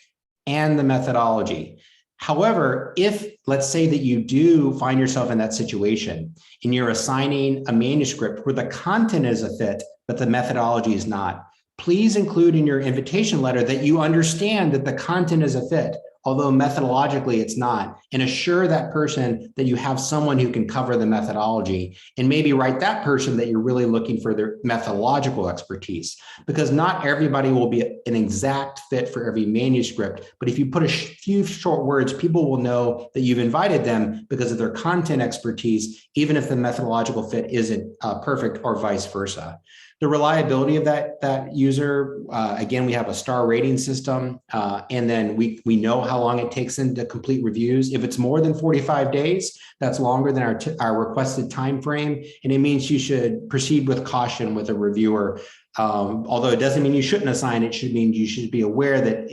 and the methodology. However, if let's say that you do find yourself in that situation and you're assigning a manuscript where the content is a fit, but the methodology is not, please include in your invitation letter that you understand that the content is a fit, although methodologically it's not, and assure that person that you have someone who can cover the methodology, and maybe write that person that you're really looking for their methodological expertise, because not everybody will be an exact fit for every manuscript. But if you put a few short words, people will know that you've invited them because of their content expertise, even if the methodological fit isn't perfect, or vice versa. The reliability of that user, again, we have a star rating system, and then we know how long it takes them to complete reviews. If it's more than 45 days, that's longer than our requested time frame, and it means you should proceed with caution with a reviewer. Although it doesn't mean you shouldn't assign, it should mean you should be aware that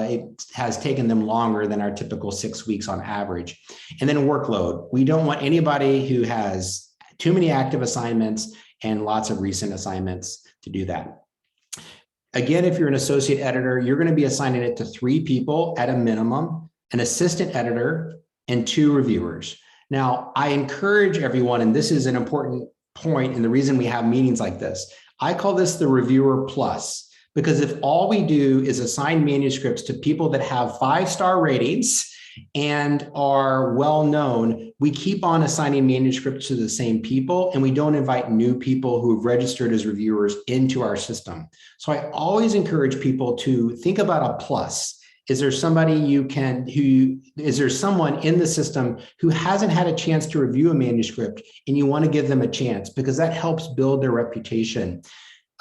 it has taken them longer than our typical 6 weeks on average. And then workload. We don't want anybody who has too many active assignments and lots of recent assignments to do that. Again, if you're an associate editor, you're going to be assigning it to 3 people at a minimum, an assistant editor and 2 reviewers. Now, I encourage everyone, and this is an important point, and the reason we have meetings like this, I call this the reviewer plus, because if all we do is assign manuscripts to people that have 5-star ratings and are well known, we keep on assigning manuscripts to the same people, and we don't invite new people who have registered as reviewers into our system. So I always encourage people to think about a plus. is there someone in the system who hasn't had a chance to review a manuscript and you want to give them a chance, because that helps build their reputation.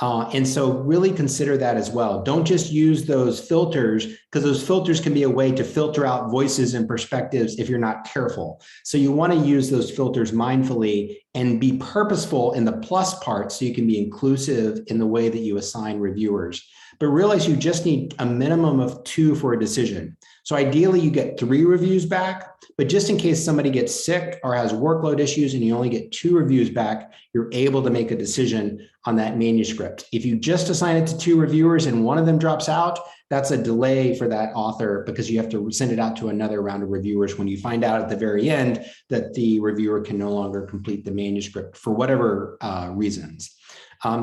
And so really consider that as well. Don't just use those filters, because those filters can be a way to filter out voices and perspectives if you're not careful. So you want to use those filters mindfully and be purposeful in the plus part so you can be inclusive in the way that you assign reviewers. But realize you just need a minimum of 2 for a decision. So ideally you get 3 reviews back, but just in case somebody gets sick or has workload issues and you only get 2 reviews back, you're able to make a decision on that manuscript. If you just assign it to 2 reviewers and one of them drops out, that's a delay for that author, because you have to send it out to another round of reviewers when you find out at the very end that the reviewer can no longer complete the manuscript for whatever reasons.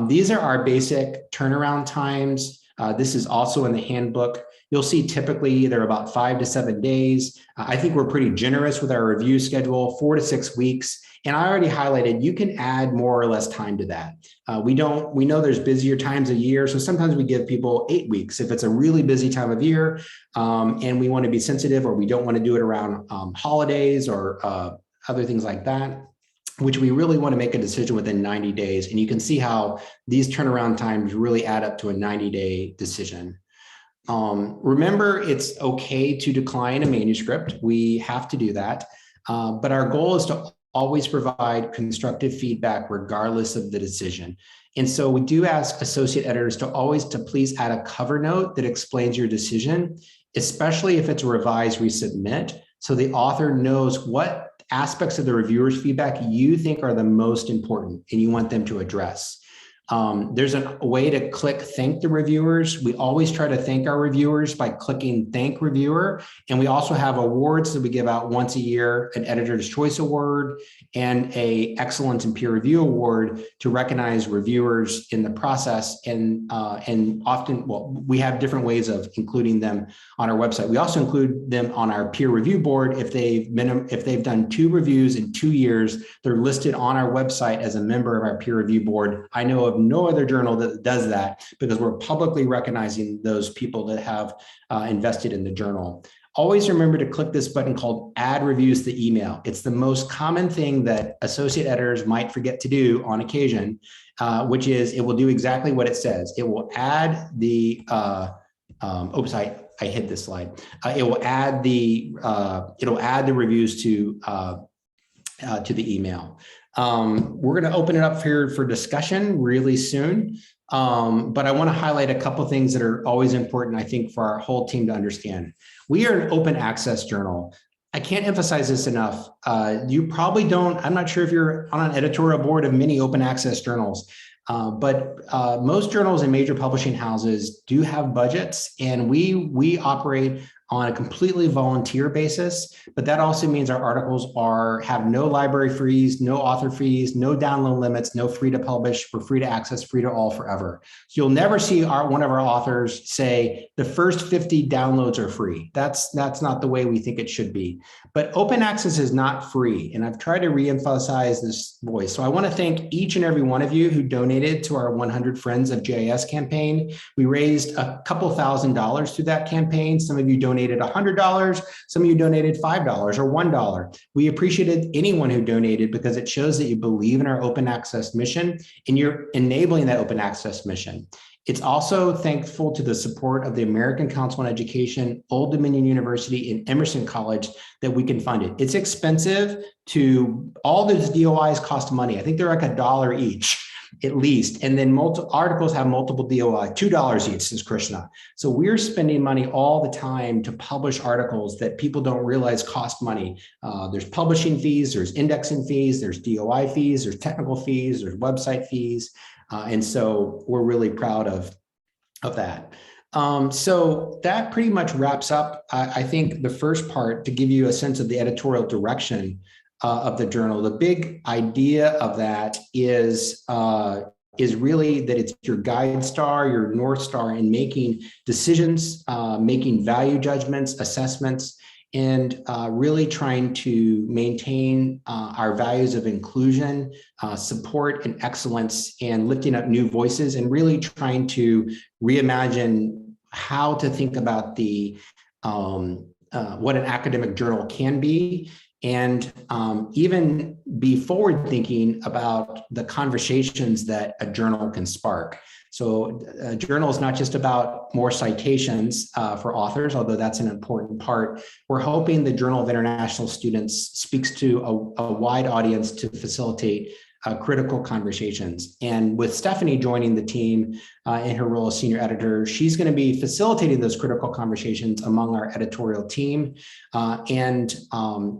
These are our basic turnaround times. This is also in the handbook. You'll see typically they're about 5 to 7 days. I think we're pretty generous with our review schedule, 4 to 6 weeks. And I already highlighted, you can add more or less time to that. We know there's busier times of year. So sometimes we give people 8 weeks if it's a really busy time of year and we want to be sensitive, or we don't want to do it around holidays or other things like that, which we really want to make a decision within 90 days. And you can see how these turnaround times really add up to a 90-day decision. Remember, it's okay to decline a manuscript. We have to do that. But our goal is to always provide constructive feedback regardless of the decision. And so we do ask associate editors to please add a cover note that explains your decision, especially if it's a revised resubmit, so the author knows what aspects of the reviewer's feedback you think are the most important and you want them to address. There's a way to click thank the reviewers. We always try to thank our reviewers by clicking thank reviewer. And we also have awards that we give out once a year, an Editor's Choice Award and a Excellence in Peer Review Award to recognize reviewers in the process. And often, we have different ways of including them on our website. We also include them on our peer review board. If they've done 2 reviews in 2 years, they're listed on our website as a member of our peer review board. I know of no other journal that does that, because we're publicly recognizing those people that have invested in the journal. Always remember to click this button called Add Reviews to Email. It's the most common thing that associate editors might forget to do on occasion, which is it will do exactly what it says. It will add the, oops, I hid this slide. It will add the reviews to the email. We're going to open it up here for discussion really soon. But I want to highlight a couple of things that are always important, I think, for our whole team to understand. We are an open access journal. I can't emphasize this enough. You probably don't, I'm not sure if you're on an editorial board of many open access journals, but most journals and major publishing houses do have budgets, and we operate on a completely volunteer basis, but that also means our articles have no library fees, no author fees, no download limits, no free to publish, we're free to access, free to all forever. So you'll never see one of our authors say the first 50 downloads are free. That's not the way we think it should be. But open access is not free, and I've tried to reemphasize this voice. So I want to thank each and every one of you who donated to our 100 Friends of JIS campaign. We raised a couple $1,000s through that campaign. Some of you donated $100, some of you donated $5 or $1. We appreciated anyone who donated, because it shows that you believe in our open access mission and you're enabling that open access mission. It's also thankful to the support of the American Council on Education, Old Dominion University, and Emerson College that we can fund it. It's expensive all those DOIs cost money. I think they're like $1 each, at least. And then articles have multiple DOI, $2 each, says Krishna. So we're spending money all the time to publish articles that people don't realize cost money. There's publishing fees, there's indexing fees, there's DOI fees, there's technical fees, there's website fees. And so we're really proud of that. So that pretty much wraps up, I think, the first part to give you a sense of the editorial direction of the journal. The big idea of that is really that it's your guide star, your North Star in making decisions, making value judgments, assessments, and really trying to maintain our values of inclusion, support, and excellence, and lifting up new voices, and really trying to reimagine how to think about the what an academic journal can be, and even be forward thinking about the conversations that a journal can spark. So a journal is not just about more citations for authors, although that's an important part. We're hoping the Journal of International Students speaks to a wide audience to facilitate critical conversations. And with Stephanie joining the team in her role as senior editor, she's going to be facilitating those critical conversations among our editorial team, and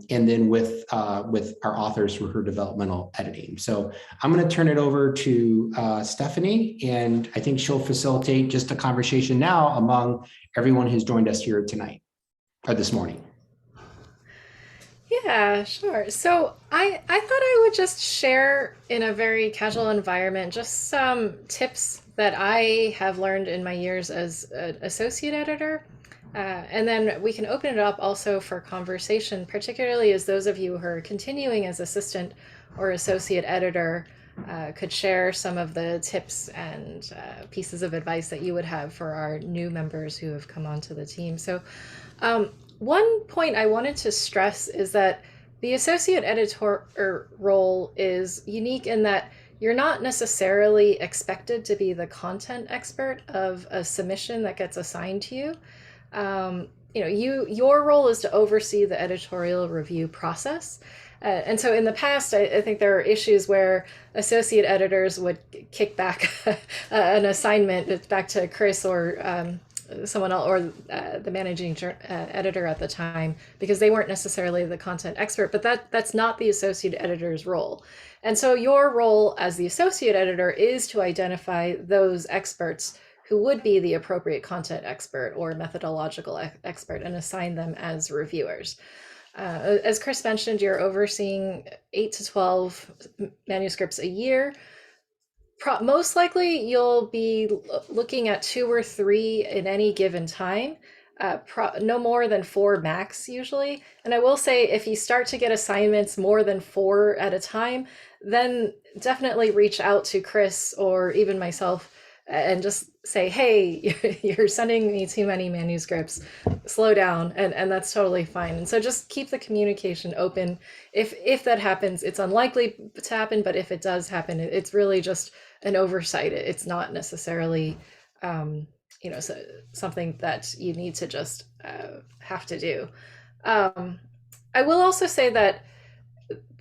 then with our authors through her developmental editing. So I'm going to turn it over to Stephanie, and I think she'll facilitate just a conversation now among everyone who's joined us here tonight or this morning. Yeah, sure. So I thought I would just share in a very casual environment just some tips that I have learned in my years as an associate editor. And then we can open it up also for conversation, particularly as those of you who are continuing as assistant or associate editor could share some of the tips and pieces of advice that you would have for our new members who have come onto the team. So one point I wanted to stress is that the associate editor role is unique in that you're not necessarily expected to be the content expert of a submission that gets assigned to you. Your role is to oversee the editorial review process. And so in the past, I think there are issues where associate editors would kick back an assignment back to Chris or someone else, or the managing editor at the time, because they weren't necessarily the content expert, but that's not the associate editor's role. And so your role as the associate editor is to identify those experts who would be the appropriate content expert or methodological expert and assign them as reviewers. As Chris mentioned, you're overseeing 8 to 12 manuscripts a year. Most likely you'll be looking at 2 or 3 in any given time, no more than 4 max usually. And I will say, if you start to get assignments more than 4 at a time, then definitely reach out to Chris or even myself and just say, hey, you're sending me too many manuscripts, slow down. And that's totally fine. And so just keep the communication open. If that happens, it's unlikely to happen, but if it does happen, it's really just an oversight. It's not necessarily something that you need to just have to do. I will also say that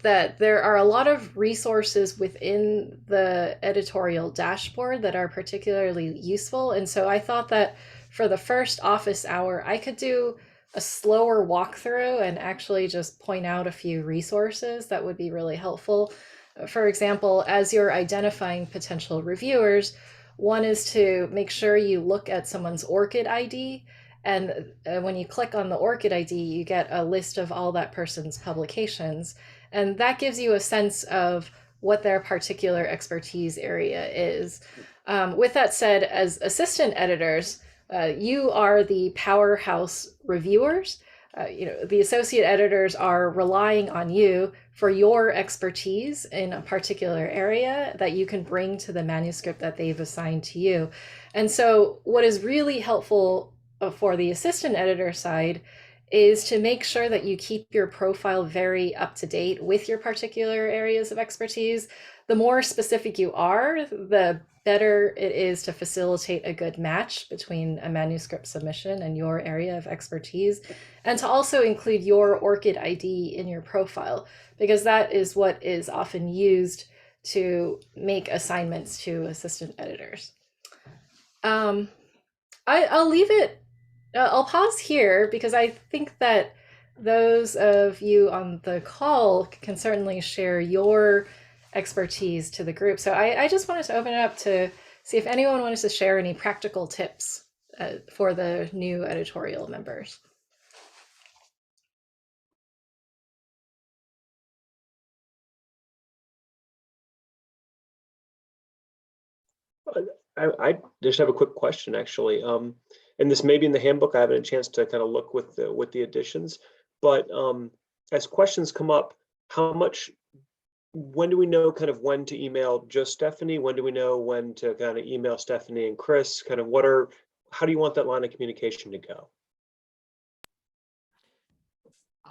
there are a lot of resources within the editorial dashboard that are particularly useful. And so I thought that for the first office hour, I could do a slower walkthrough and actually just point out a few resources that would be really helpful. For example, as you're identifying potential reviewers, one is to make sure you look at someone's ORCID ID. And when you click on the ORCID ID, you get a list of all that person's publications. And that gives you a sense of what their particular expertise area is. With that said, as assistant editors, you are the powerhouse reviewers. The associate editors are relying on you for your expertise in a particular area that you can bring to the manuscript that they've assigned to you. And so what is really helpful for the assistant editor side is to make sure that you keep your profile very up to date with your particular areas of expertise. The more specific you are, the better it is to facilitate a good match between a manuscript submission and your area of expertise, and to also include your ORCID ID in your profile, because that is what is often used to make assignments to assistant editors. I'll leave it. I'll pause here because I think that those of you on the call can certainly share your expertise to the group. So I just wanted to open it up to see if anyone wanted to share any practical tips for the new editorial members. I just have a quick question, actually. And this may be in the handbook. I haven't had a chance to kind of look with the additions, but as questions come up, when do we know kind of when to email just Stephanie? When do we know when to kind of email Stephanie and Chris? Kind of how do you want that line of communication to go?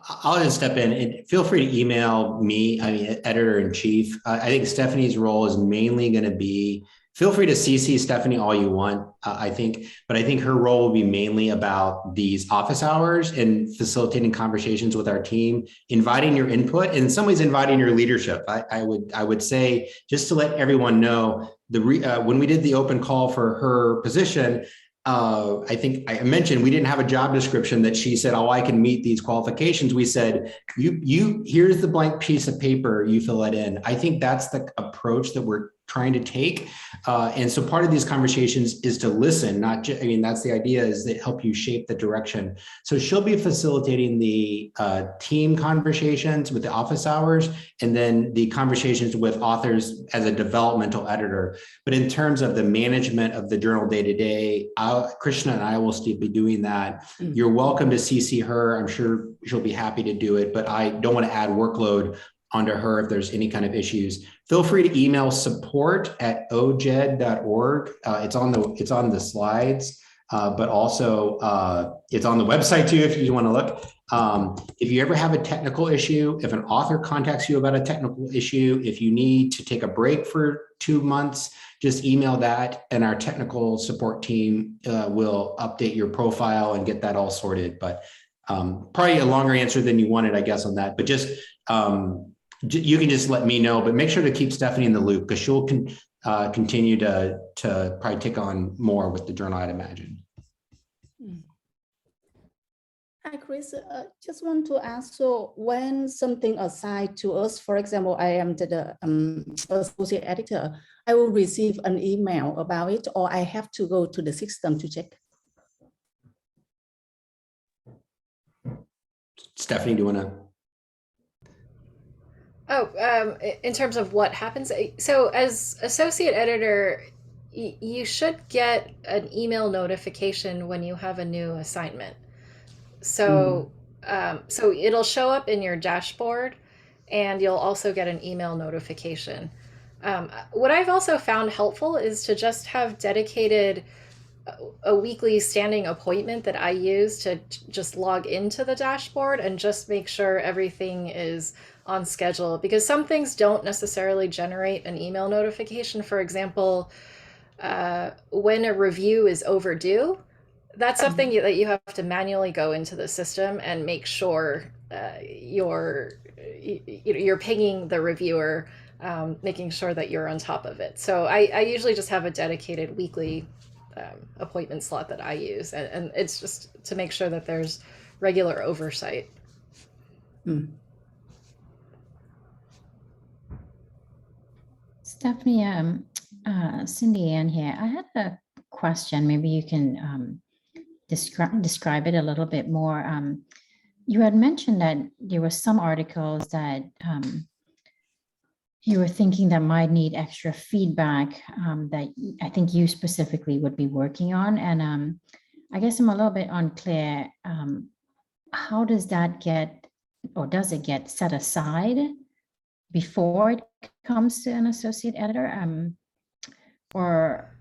I'll just step in and feel free to email me, editor-in-chief. I think Stephanie's role is mainly going to be, feel free to CC Stephanie all you want, but I think her role will be mainly about these office hours and facilitating conversations with our team, inviting your input, and in some ways inviting your leadership. I would say, just to let everyone know, when we did the open call for her position, I think I mentioned we didn't have a job description that she said, oh, I can meet these qualifications. We said, here's the blank piece of paper, you fill it in. I think that's the approach that we're trying to take. And so part of these conversations is to listen, not just, that's the idea, is that help you shape the direction. So she'll be facilitating the team conversations with the office hours, and then the conversations with authors as a developmental editor. But in terms of the management of the journal day-to-day, Krishna and I will still be doing that. You're welcome to CC her. I'm sure she'll be happy to do it, but I don't want to add workload onto her if there's any kind of issues. Feel free to email support@ojed.org. It's on the slides, but also it's on the website too if you want to look. If you ever have a technical issue, if an author contacts you about a technical issue, if you need to take a break for 2 months, just email that and our technical support team will update your profile and get that all sorted. But probably a longer answer than you wanted, I guess, on that, but just you can just let me know, but make sure to keep Stephanie in the loop, because she'll continue to probably take on more with the journal, I'd imagine. Hi, Chris. Just want to ask, so when something assigned to us, for example, I am the associate editor, I will receive an email about it, or I have to go to the system to check? Stephanie, do you want to? In terms of what happens, so as associate editor, you should get an email notification when you have a new assignment. So, so it'll show up in your dashboard, and you'll also get an email notification. What I've also found helpful is to just have dedicated a weekly standing appointment that I use to just log into the dashboard and just make sure everything is on schedule, because some things don't necessarily generate an email notification. For example, when a review is overdue, that's something that you have to manually go into the system and make sure you're pinging the reviewer, making sure that you're on top of it. So I usually just have a dedicated weekly appointment slot that I use, and it's just to make sure that there's regular oversight. Stephanie, Cindy Ann here. I had a question. Maybe you can describe it a little bit more. You had mentioned that there were some articles that you were thinking that might need extra feedback that I think you specifically would be working on. And I guess I'm a little bit unclear. How does that get, or does it get set aside before it comes to an associate editor? Or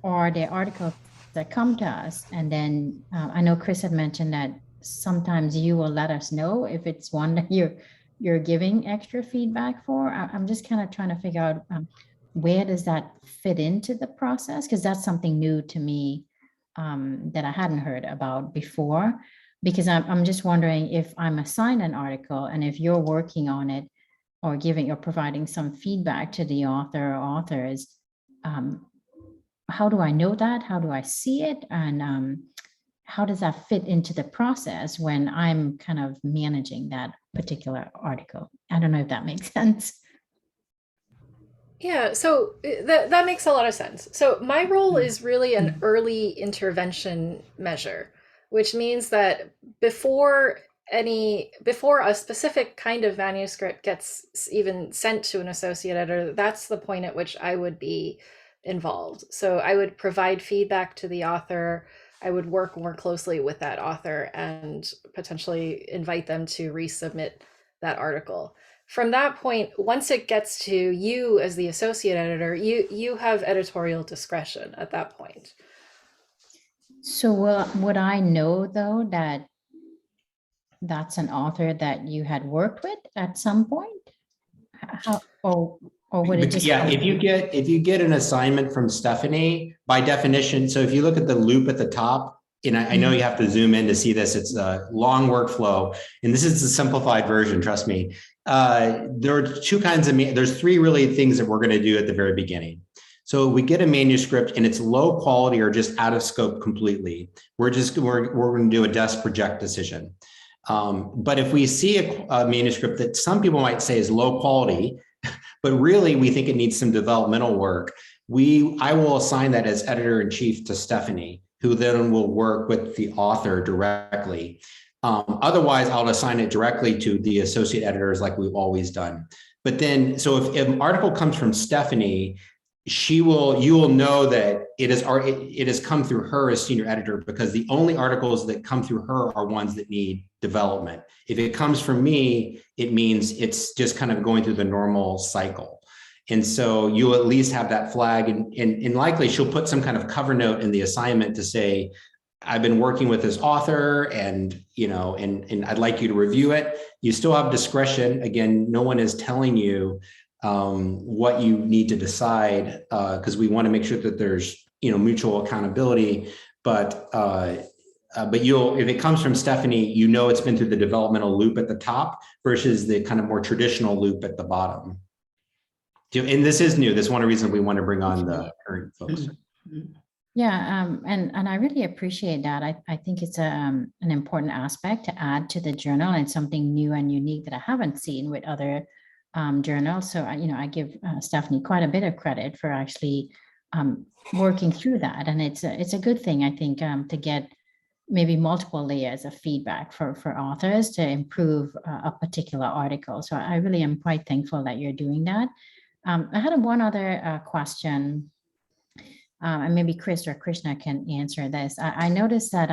are there articles that come to us? And then I know Chris had mentioned that sometimes you will let us know if it's one that you're giving extra feedback for. I'm just kind of trying to figure out where does that fit into the process? Because that's something new to me that I hadn't heard about before. Because I'm just wondering, if I'm assigned an article and if you're working on it or giving or providing some feedback to the author or authors, how do I know that? How do I see it? And how does that fit into the process when I'm kind of managing that particular article? I don't know if that makes sense. Yeah, so that makes a lot of sense. So my role is really an early intervention measure, which means that before a specific kind of manuscript gets even sent to an associate editor, that's the point at which I would be involved. So I would provide feedback to the author. I would work more closely with that author and potentially invite them to resubmit that article. From that point, once it gets to you as the associate editor, you have editorial discretion at that point. So would I know though that that's an author that you had worked with at some point? How, or would it just? Yeah, if you get an assignment from Stephanie, by definition, so if you look at the loop at the top, and I know you have to zoom in to see this, it's a long workflow, and this is the simplified version, trust me. There are two kinds of, there's three really things that we're going to do at the very beginning. So we get a manuscript and it's low quality or just out of scope completely. We're going to do a desk project decision. But if we see a manuscript that some people might say is low quality, but really we think it needs some developmental work, I will assign that as editor-in-chief to Stephanie, who then will work with the author directly. Otherwise, I'll assign it directly to the associate editors like we've always done. But then, so if an article comes from Stephanie, you will know that it has come through her as senior editor, because the only articles that come through her are ones that need development. If it comes from me, it means it's just kind of going through the normal cycle. And so you'll at least have that flag, and likely she'll put some kind of cover note in the assignment to say, I've been working with this author, and and I'd like you to review it. You still have discretion. Again, no one is telling you what you need to decide, because we want to make sure that there's mutual accountability. But if it comes from Stephanie, it's been through the developmental loop at the top versus the kind of more traditional loop at the bottom. And this is new. This is one of the reasons we want to bring on the current folks. Yeah, and I really appreciate that. I think it's an important aspect to add to the journal, and something new and unique that I haven't seen with other journals. So I give Stephanie quite a bit of credit for actually working through that, and it's a good thing, I think, to get maybe multiple layers of feedback for authors to improve a particular article. So I really am quite thankful that you're doing that. I had one other question, and maybe Chris or Krishna can answer this. I noticed that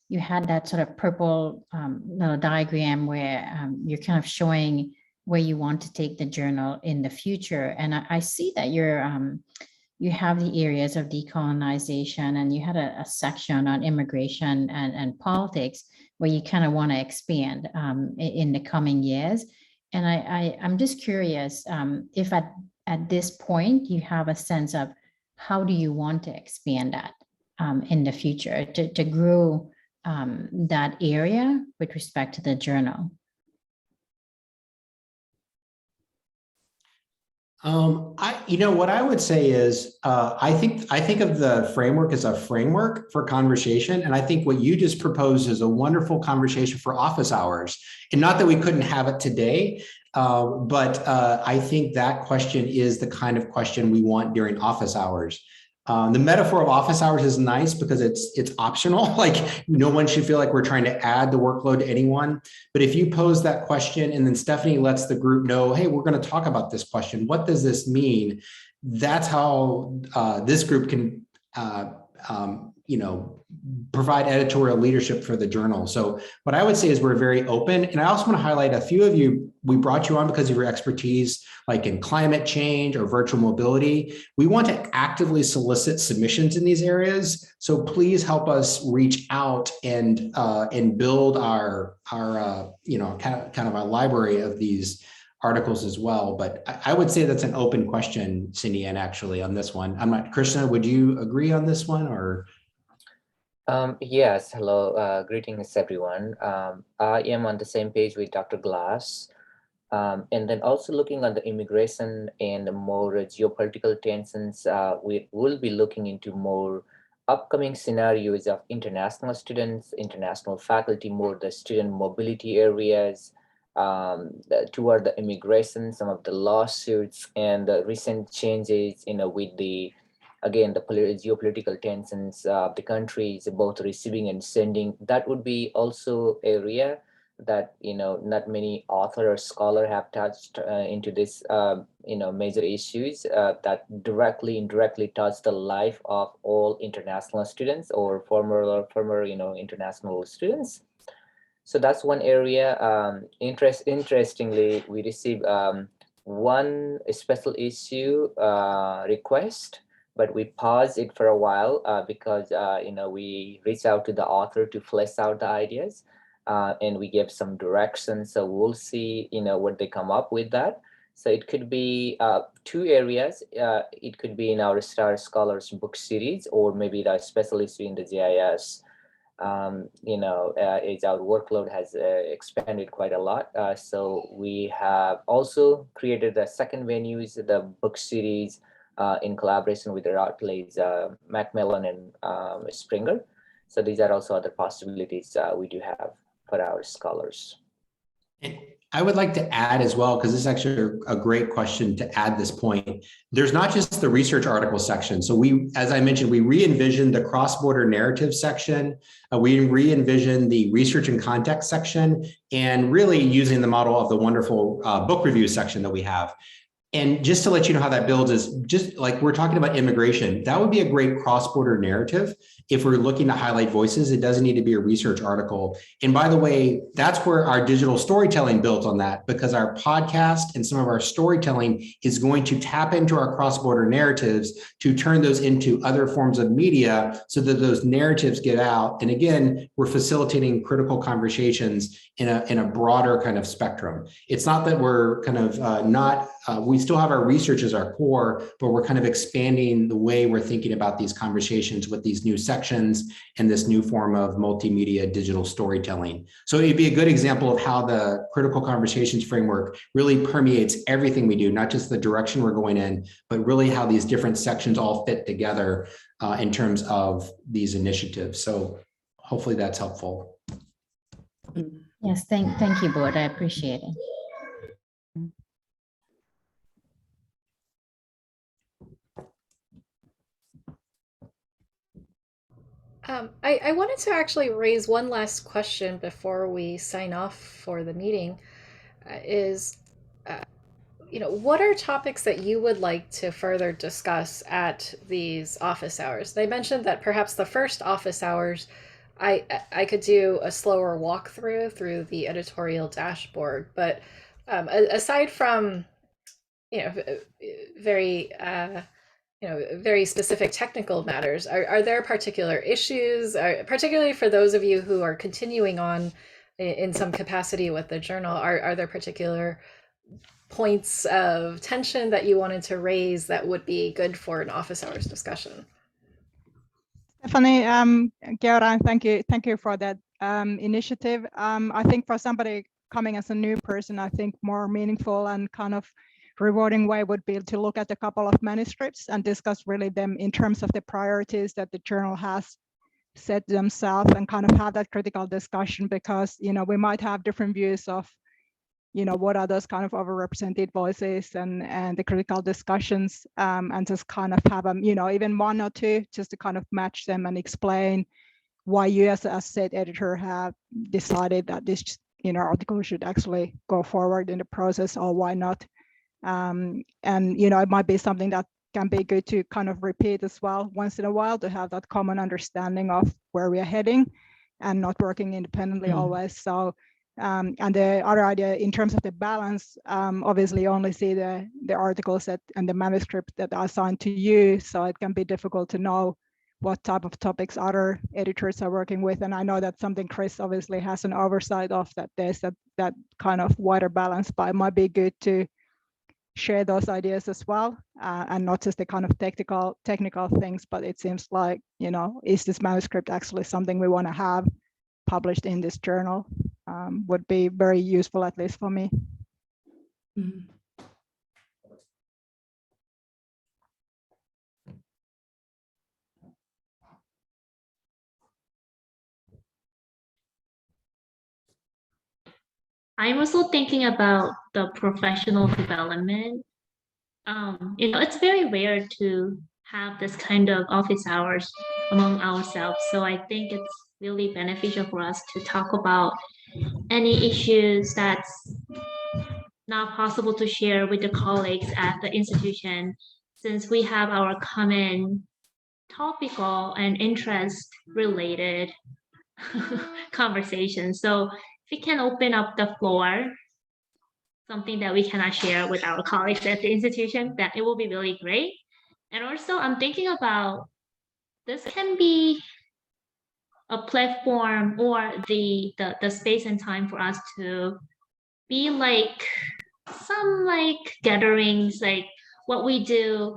you had that sort of purple little diagram where you're kind of showing where you want to take the journal in the future. And I see that you have the areas of decolonization, and you had a section on immigration and politics where you kind of want to expand in the coming years. And I'm just curious if at this point you have a sense of how do you want to expand that in the future to grow that area with respect to the journal. What I would say is, I think of the framework as a framework for conversation. And I think what you just proposed is a wonderful conversation for office hours. And not that we couldn't have it today, but I think that question is the kind of question we want during office hours. The metaphor of office hours is nice because it's optional. Like, no one should feel like we're trying to add the workload to anyone. But if you pose that question and then Stephanie lets the group know, hey, we're going to talk about this question. What does this mean? That's how this group can, provide editorial leadership for the journal. So what I would say is we're very open. And I also want to highlight a few of you, we brought you on because of your expertise, like in climate change or virtual mobility. We want to actively solicit submissions in these areas. So please help us reach out and build our kind of our library of these articles as well. But I would say that's an open question, Cindy, and actually on this one. I'm not, Krishna, would you agree on this one or? Yes, hello, greetings everyone. I am on the same page with Dr. Glass. And then also looking on the immigration and more geopolitical tensions, we will be looking into more upcoming scenarios of international students, international faculty, more the student mobility areas, toward the immigration, some of the lawsuits and the recent changes, with the again, the geopolitical tensions of the countries, both receiving and sending. That would be also area that, not many author or scholar have touched into this, major issues that directly, indirectly touch the life of all international students or former, international students. So that's one area. Interestingly, we received one special issue request, but we paused it for a while because we reached out to the author to flesh out the ideas. and we give some direction. So we'll see, what they come up with that. So it could be 2 areas. It could be in our Star Scholars book series, or maybe the specialist in the GIS. As our workload has expanded quite a lot. So we have also created a second venue, is the book series in collaboration with the Routledge, Macmillan and Springer. So these are also other possibilities we do have for our scholars. And I would like to add as well, because this is actually a great question to add this point. There's not just the research article section. So we, as I mentioned, we re-envisioned the cross-border narrative section. We re-envisioned the research and context section, and really using the model of the wonderful book review section that we have. And just to let you know how that builds is just like we're talking about immigration, that would be a great cross-border narrative. If we're looking to highlight voices, it doesn't need to be a research article. And by the way, that's where our digital storytelling built on that, because our podcast and some of our storytelling is going to tap into our cross-border narratives to turn those into other forms of media so that those narratives get out. And again, we're facilitating critical conversations in a broader kind of spectrum. It's not that we're kind of we still have our research as our core, but we're kind of expanding the way we're thinking about these conversations with these new sections and this new form of multimedia digital storytelling. So it'd be a good example of how the critical conversations framework really permeates everything we do, not just the direction we're going in, but really how these different sections all fit together in terms of these initiatives. So hopefully that's helpful. Yes, thank you, board. I appreciate it. I wanted to actually raise one last question before we sign off for the meeting. What are topics that you would like to further discuss at these office hours? They mentioned that perhaps the first office hours, I could do a slower walkthrough through the editorial dashboard, but aside from very very specific technical matters, are there particular issues, particularly for those of you who are continuing on in some capacity with the journal, are there particular points of tension that you wanted to raise that would be good for an office hours discussion? Stephanie, Geora, thank you for that initiative. I think for somebody coming as a new person, I think more meaningful and kind of rewarding way would be to look at a couple of manuscripts and discuss really them in terms of the priorities that the journal has set themselves, and kind of have that critical discussion, because we might have different views of what are those kind of overrepresented voices and the critical discussions, and just kind of have them even 1 or 2 just to kind of match them and explain why you as a state editor have decided that this article should actually go forward in the process, or why not. And it might be something that can be good to kind of repeat as well once in a while, to have that common understanding of where we are heading and not working independently always. So and the other idea in terms of the balance, obviously only see the articles and the manuscript that are assigned to you, so it can be difficult to know what type of topics other editors are working with. And I know that's something Chris obviously has an oversight of, that there's that kind of wider balance, but it might be good to share those ideas as well, and not just the kind of technical things, but it seems like, is this manuscript actually something we want to have published in this journal? Would be very useful, at least for me. Mm. I'm also thinking about the professional development. It's very rare to have this kind of office hours among ourselves. So I think it's really beneficial for us to talk about any issues that's not possible to share with the colleagues at the institution, since we have our common topical and interest related conversation. So if we can open up the floor, something that we cannot share with our colleagues at the institution, that it will be really great. And also I'm thinking about, this can be a platform or the space and time for us to be like some like gatherings, like what we do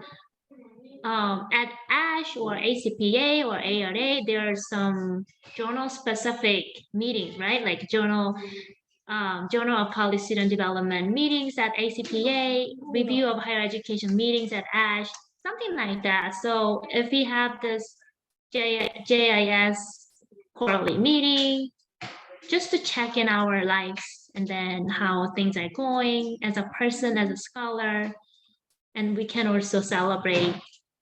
at ASH or ACPA or ARA. There are some journal specific meetings, right? Like Journal of College Student Development meetings at ACPA, review of higher education meetings at ASH, something like that. So if we have this JIS quarterly meeting, just to check in our lives and then how things are going as a person, as a scholar, and we can also celebrate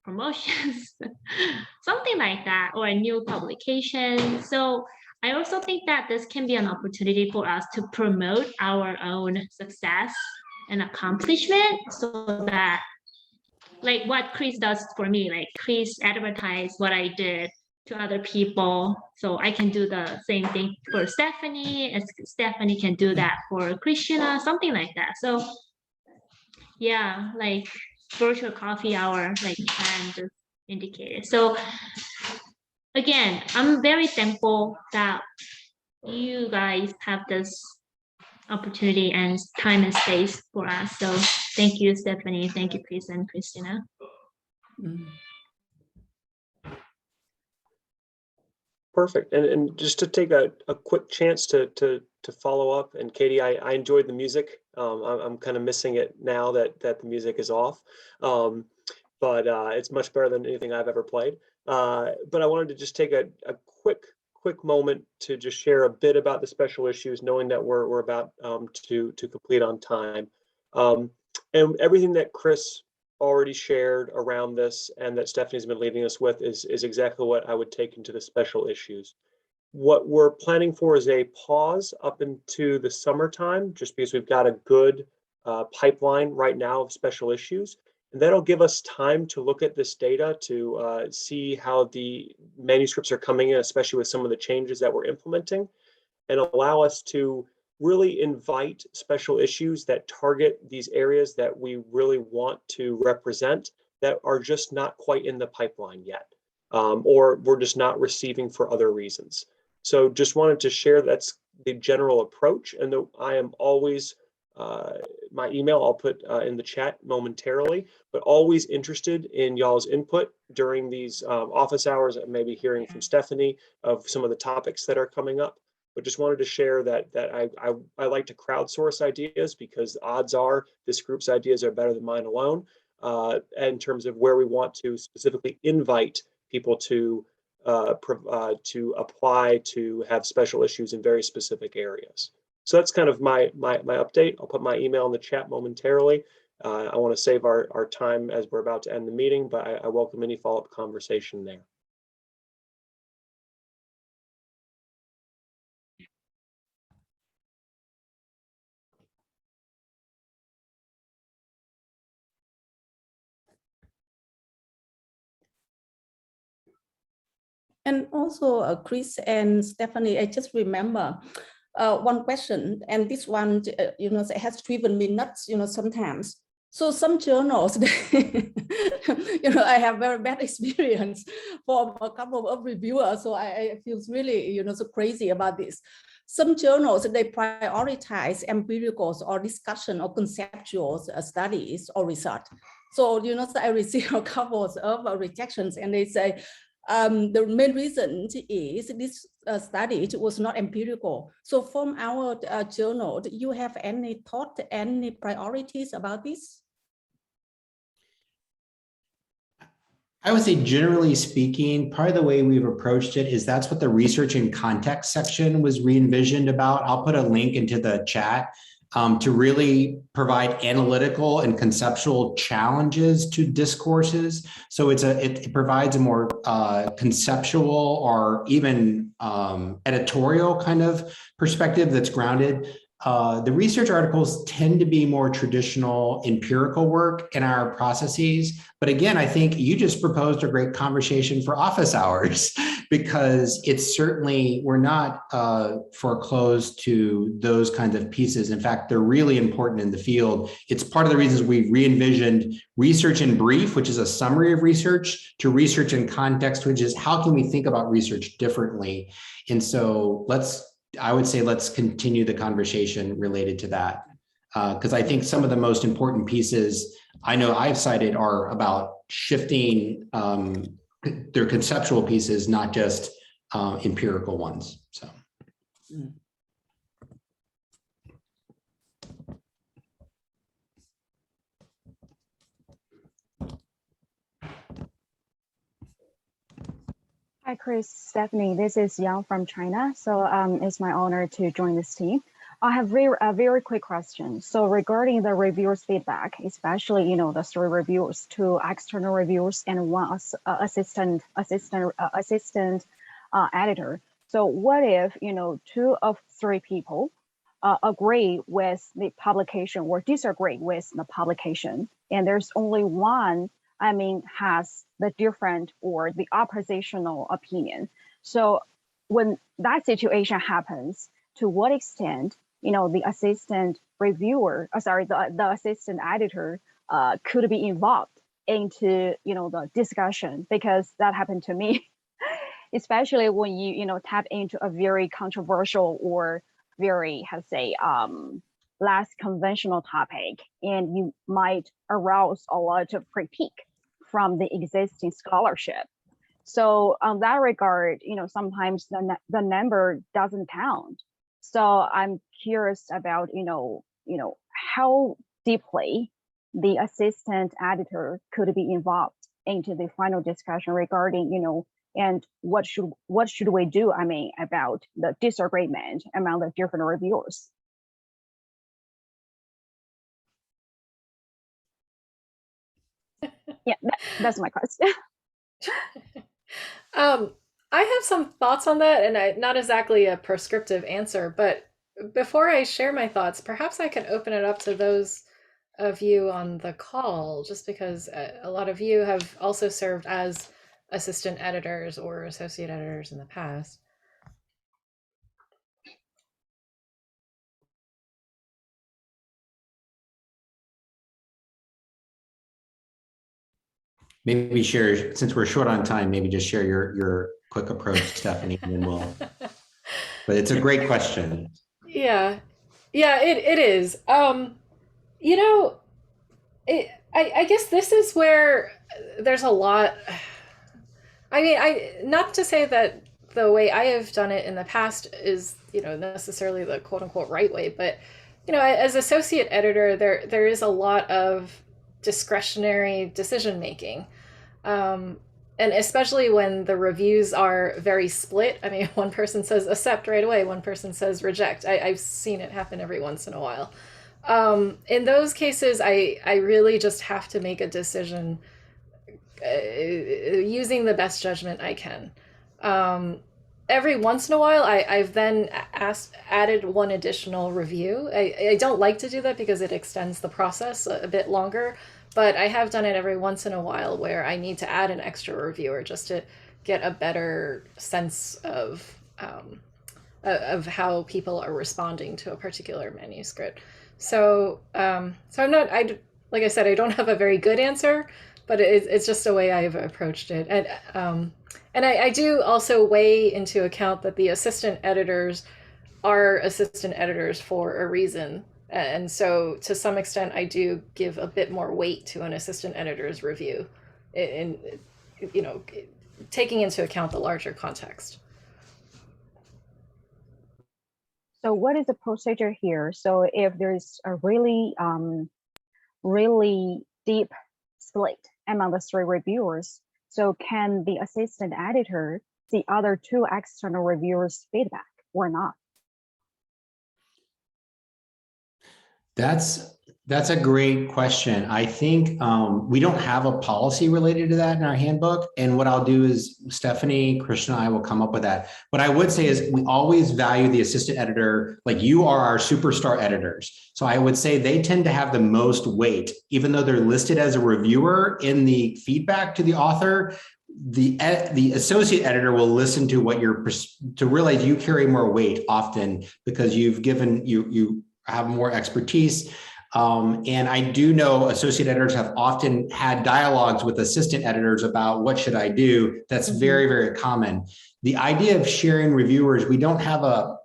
promotions, something like that, or a new publication. So I also think that this can be an opportunity for us to promote our own success and accomplishment, so that like what Chris does for me, like Chris advertise what I did to other people, so I can do the same thing for Stephanie, and Stephanie can do that for Christina, something like that. So yeah, like virtual coffee hour, like Anne just indicated. So again, I'm very thankful that you guys have this opportunity and time and space for us. So thank you, Stephanie. Thank you, Chris and Christina. Perfect. And just to take a quick chance to follow up, and Katie, I enjoyed the music. I'm kind of missing it now that the music is off, but it's much better than anything I've ever played. But I wanted to just take a quick moment to just share a bit about the special issues, knowing that we're about to complete on time. And everything that Chris already shared around this and that Stephanie's been leaving us with is exactly what I would take into the special issues. What we're planning for is a pause up into the summertime, just because we've got a good pipeline right now of special issues. And that'll give us time to look at this data to see how the manuscripts are coming in, especially with some of the changes that we're implementing, and allow us to really invite special issues that target these areas that we really want to represent that are just not quite in the pipeline yet, or we're just not receiving for other reasons. So just wanted to share that's the general approach, and I am always, my email I'll put in the chat momentarily, but always interested in y'all's input during these office hours, and maybe hearing from Stephanie of some of the topics that are coming up. But just wanted to share that I like to crowdsource ideas, because odds are this group's ideas are better than mine alone, in terms of where we want to specifically invite people to apply to have special issues in very specific areas. So that's kind of my update. I'll put my email in the chat momentarily. I want to save our time as we're about to end the meeting, but I welcome any follow-up conversation there. And also, Chris and Stephanie, I just remember one question, and this one, it has driven me nuts, sometimes. So some journals, I have very bad experience from a couple of reviewers, so I feel really, so crazy about this. Some journals, they prioritize empiricals or discussion or conceptual studies or research. So, I received a couple of rejections, and they say, the main reason is this study was not empirical. So from our journal, do you have any thought, any priorities about this? I would say, generally speaking, part of the way we've approached it is that's what the research and context section was re-envisioned about. I'll put a link into the chat to really provide analytical and conceptual challenges to discourses. So it provides a more conceptual or even editorial kind of perspective that's grounded. The research articles tend to be more traditional empirical work in our processes. But again, I think you just proposed a great conversation for office hours because it's certainly, we're not foreclosed to those kinds of pieces. In fact, they're really important in the field. It's part of the reasons we've re-envisioned research in brief, which is a summary of research, to research in context, which is how can we think about research differently? And so I would say let's continue the conversation related to that. Because I think some of the most important pieces I know I've cited are about shifting their conceptual pieces, not just empirical ones. So. Hi, Chris, Stephanie. This is Yang from China. So it's my honor to join this team. I have a very quick question. So regarding the reviewers' feedback, especially the 3 reviewers, 2 external reviewers, and 1 assistant editor. So what if 2 of 3 people agree with the publication or disagree with the publication, and there's only one, has the different or the oppositional opinion? So when that situation happens, to what extent the assistant reviewer, the assistant editor could be involved into the discussion? Because that happened to me, especially when you tap into a very controversial or very, less conventional topic, and you might arouse a lot of critique from the existing scholarship. So on that regard, sometimes the number doesn't count. So I'm curious about, how deeply the assistant editor could be involved into the final discussion regarding, and what should we do, about the disagreement among the different reviewers? Yeah, that's my question. I have some thoughts on that, and not exactly a prescriptive answer, but before I share my thoughts, perhaps I can open it up to those of you on the call, just because a lot of you have also served as assistant editors or associate editors in the past. Maybe share, since we're short on time, maybe just share your quick approach, Stephanie, and then we'll, but it's a great question. Yeah, it is. I guess this is where there's a lot. Not to say that the way I have done it in the past is, necessarily the quote unquote right way, but, as associate editor, there is a lot of discretionary decision making. And especially when the reviews are very split. One person says accept right away, one person says reject. I've seen it happen every once in a while. In those cases, I really just have to make a decision using the best judgment I can. Every once in a while, I've then added one additional review. I don't like to do that because it extends the process a bit longer. But I have done it every once in a while where I need to add an extra reviewer just to get a better sense of how people are responding to a particular manuscript. So I'm not, like I said, I don't have a very good answer, but it's just a way I've approached it. And I do also weigh into account that the assistant editors are assistant editors for a reason. And so to some extent, I do give a bit more weight to an assistant editor's review in taking into account the larger context. So what is the procedure here? So if there's a really deep split among the 3 reviewers, so can the assistant editor see other 2 external reviewers' feedback or not? That's a great question. I think we don't have a policy related to that in our handbook. And what I'll do is Stephanie, Krishna, and I will come up with that. What I would say is we always value the assistant editor, like you are our superstar editors. So I would say they tend to have the most weight, even though they're listed as a reviewer in the feedback to the author. the associate editor will listen to what to realize you carry more weight often because you have more expertise. And I do know associate editors have often had dialogues with assistant editors about what should I do. That's very, very common. The idea of sharing reviewers, we don't have a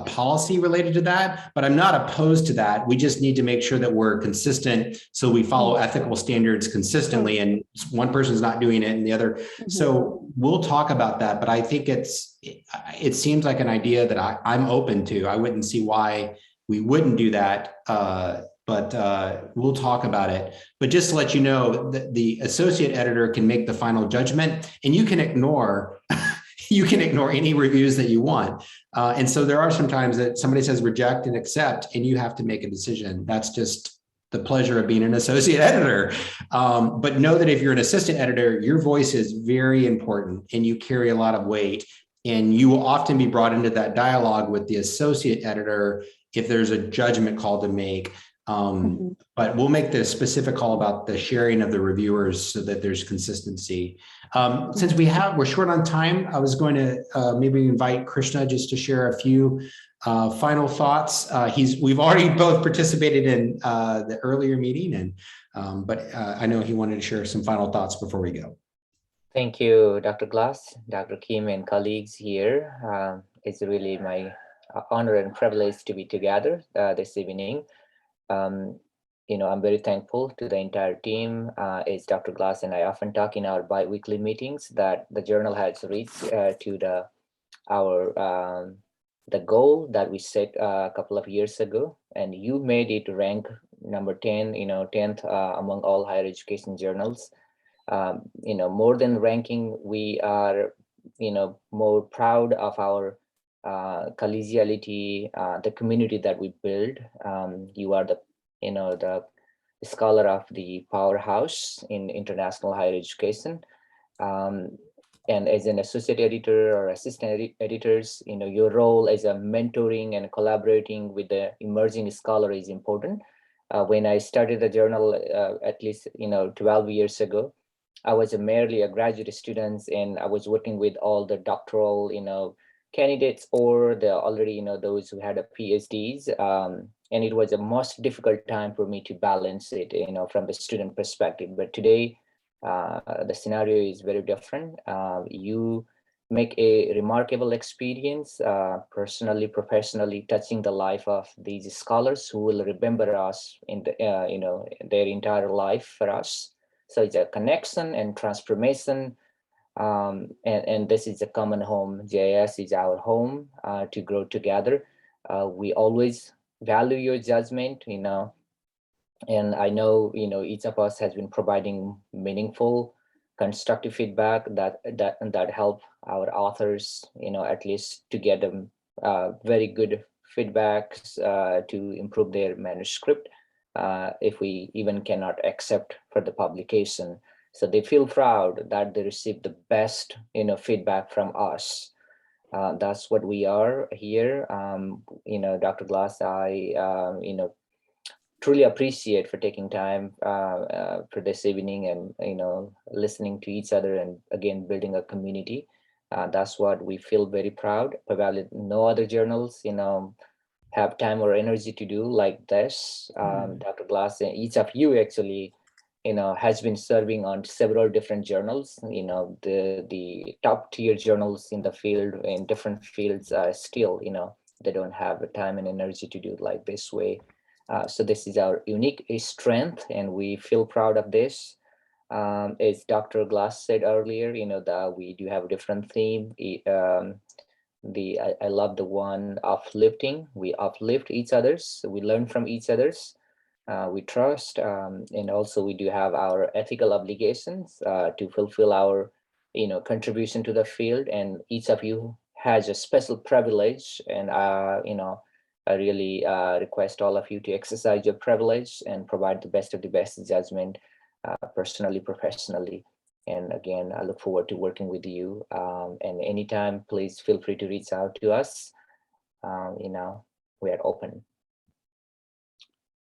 policy related to that, but I'm not opposed to that. We just need to make sure that we're consistent so we follow ethical standards consistently, and one person's not doing it and the other. So we'll talk about that, but I think it seems like an idea that I'm open to. I wouldn't see why we wouldn't do that, but we'll talk about it. But just to let you know, the associate editor can make the final judgment, and you can ignore any reviews that you want. And so there are some times that somebody says reject and accept, and you have to make a decision. That's just the pleasure of being an associate editor. But know that if you're an assistant editor, your voice is very important and you carry a lot of weight, and you will often be brought into that dialogue with the associate editor if there's a judgment call to make. But we'll make the specific call about the sharing of the reviewers so that there's consistency. Since we're short on time, I was going to maybe invite Krishna just to share a few final thoughts. We've already both participated in the earlier meeting, but I know he wanted to share some final thoughts before we go. Thank you, Dr. Glass, Dr. Kim, and colleagues here. It's really my honor and privilege to be together this evening. I'm very thankful to the entire team. As Dr. Glass and I often talk in our bi-weekly meetings, that the journal has reached to the goal that we set a couple of years ago, and you made it rank number 10, 10th among all higher education journals. More than ranking, we are, more proud of our collegiality, the community that we build. You are the scholar of the powerhouse in international higher education. And as an associate editor or assistant editors, your role as a mentoring and collaborating with the emerging scholar is important. When I started the journal, at least 12 years ago, I was merely a graduate student, and I was working with all the doctoral, candidates, or the already, those who had a PhDs. And it was a most difficult time for me to balance it, from the student perspective. But today, the scenario is very different. You make a remarkable experience, personally, professionally, touching the life of these scholars who will remember us in their entire life for us. So it's a connection and transformation, and this is a common home. JIS is our home to grow together. We always value your judgment, and I know, each of us has been providing meaningful, constructive feedback that help our authors, at least to get them very good feedbacks to improve their manuscript, if we even cannot accept for the publication. So they feel proud that they receive the best, feedback from us. That's what we are here. Dr. Glass, I, truly appreciate for taking time for this evening and, listening to each other and again, building a community. That's what we feel very proud. Probably no other journals, have time or energy to do like this. Dr. Glass and each of you actually, has been serving on several different journals. The top tier journals in the field, in different fields, still, they don't have the time and energy to do it like this way. So this is our unique strength, and we feel proud of this. As Dr. Glass said earlier, that we do have a different theme. I love the one uplifting. We uplift each other's. We learn from each other's. We trust, and also we do have our ethical obligations to fulfill our, contribution to the field. And each of you has a special privilege, and I really request all of you to exercise your privilege and provide the best of the best judgment, personally, professionally. And again, I look forward to working with you. And anytime, please feel free to reach out to us. We are open.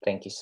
Thank you so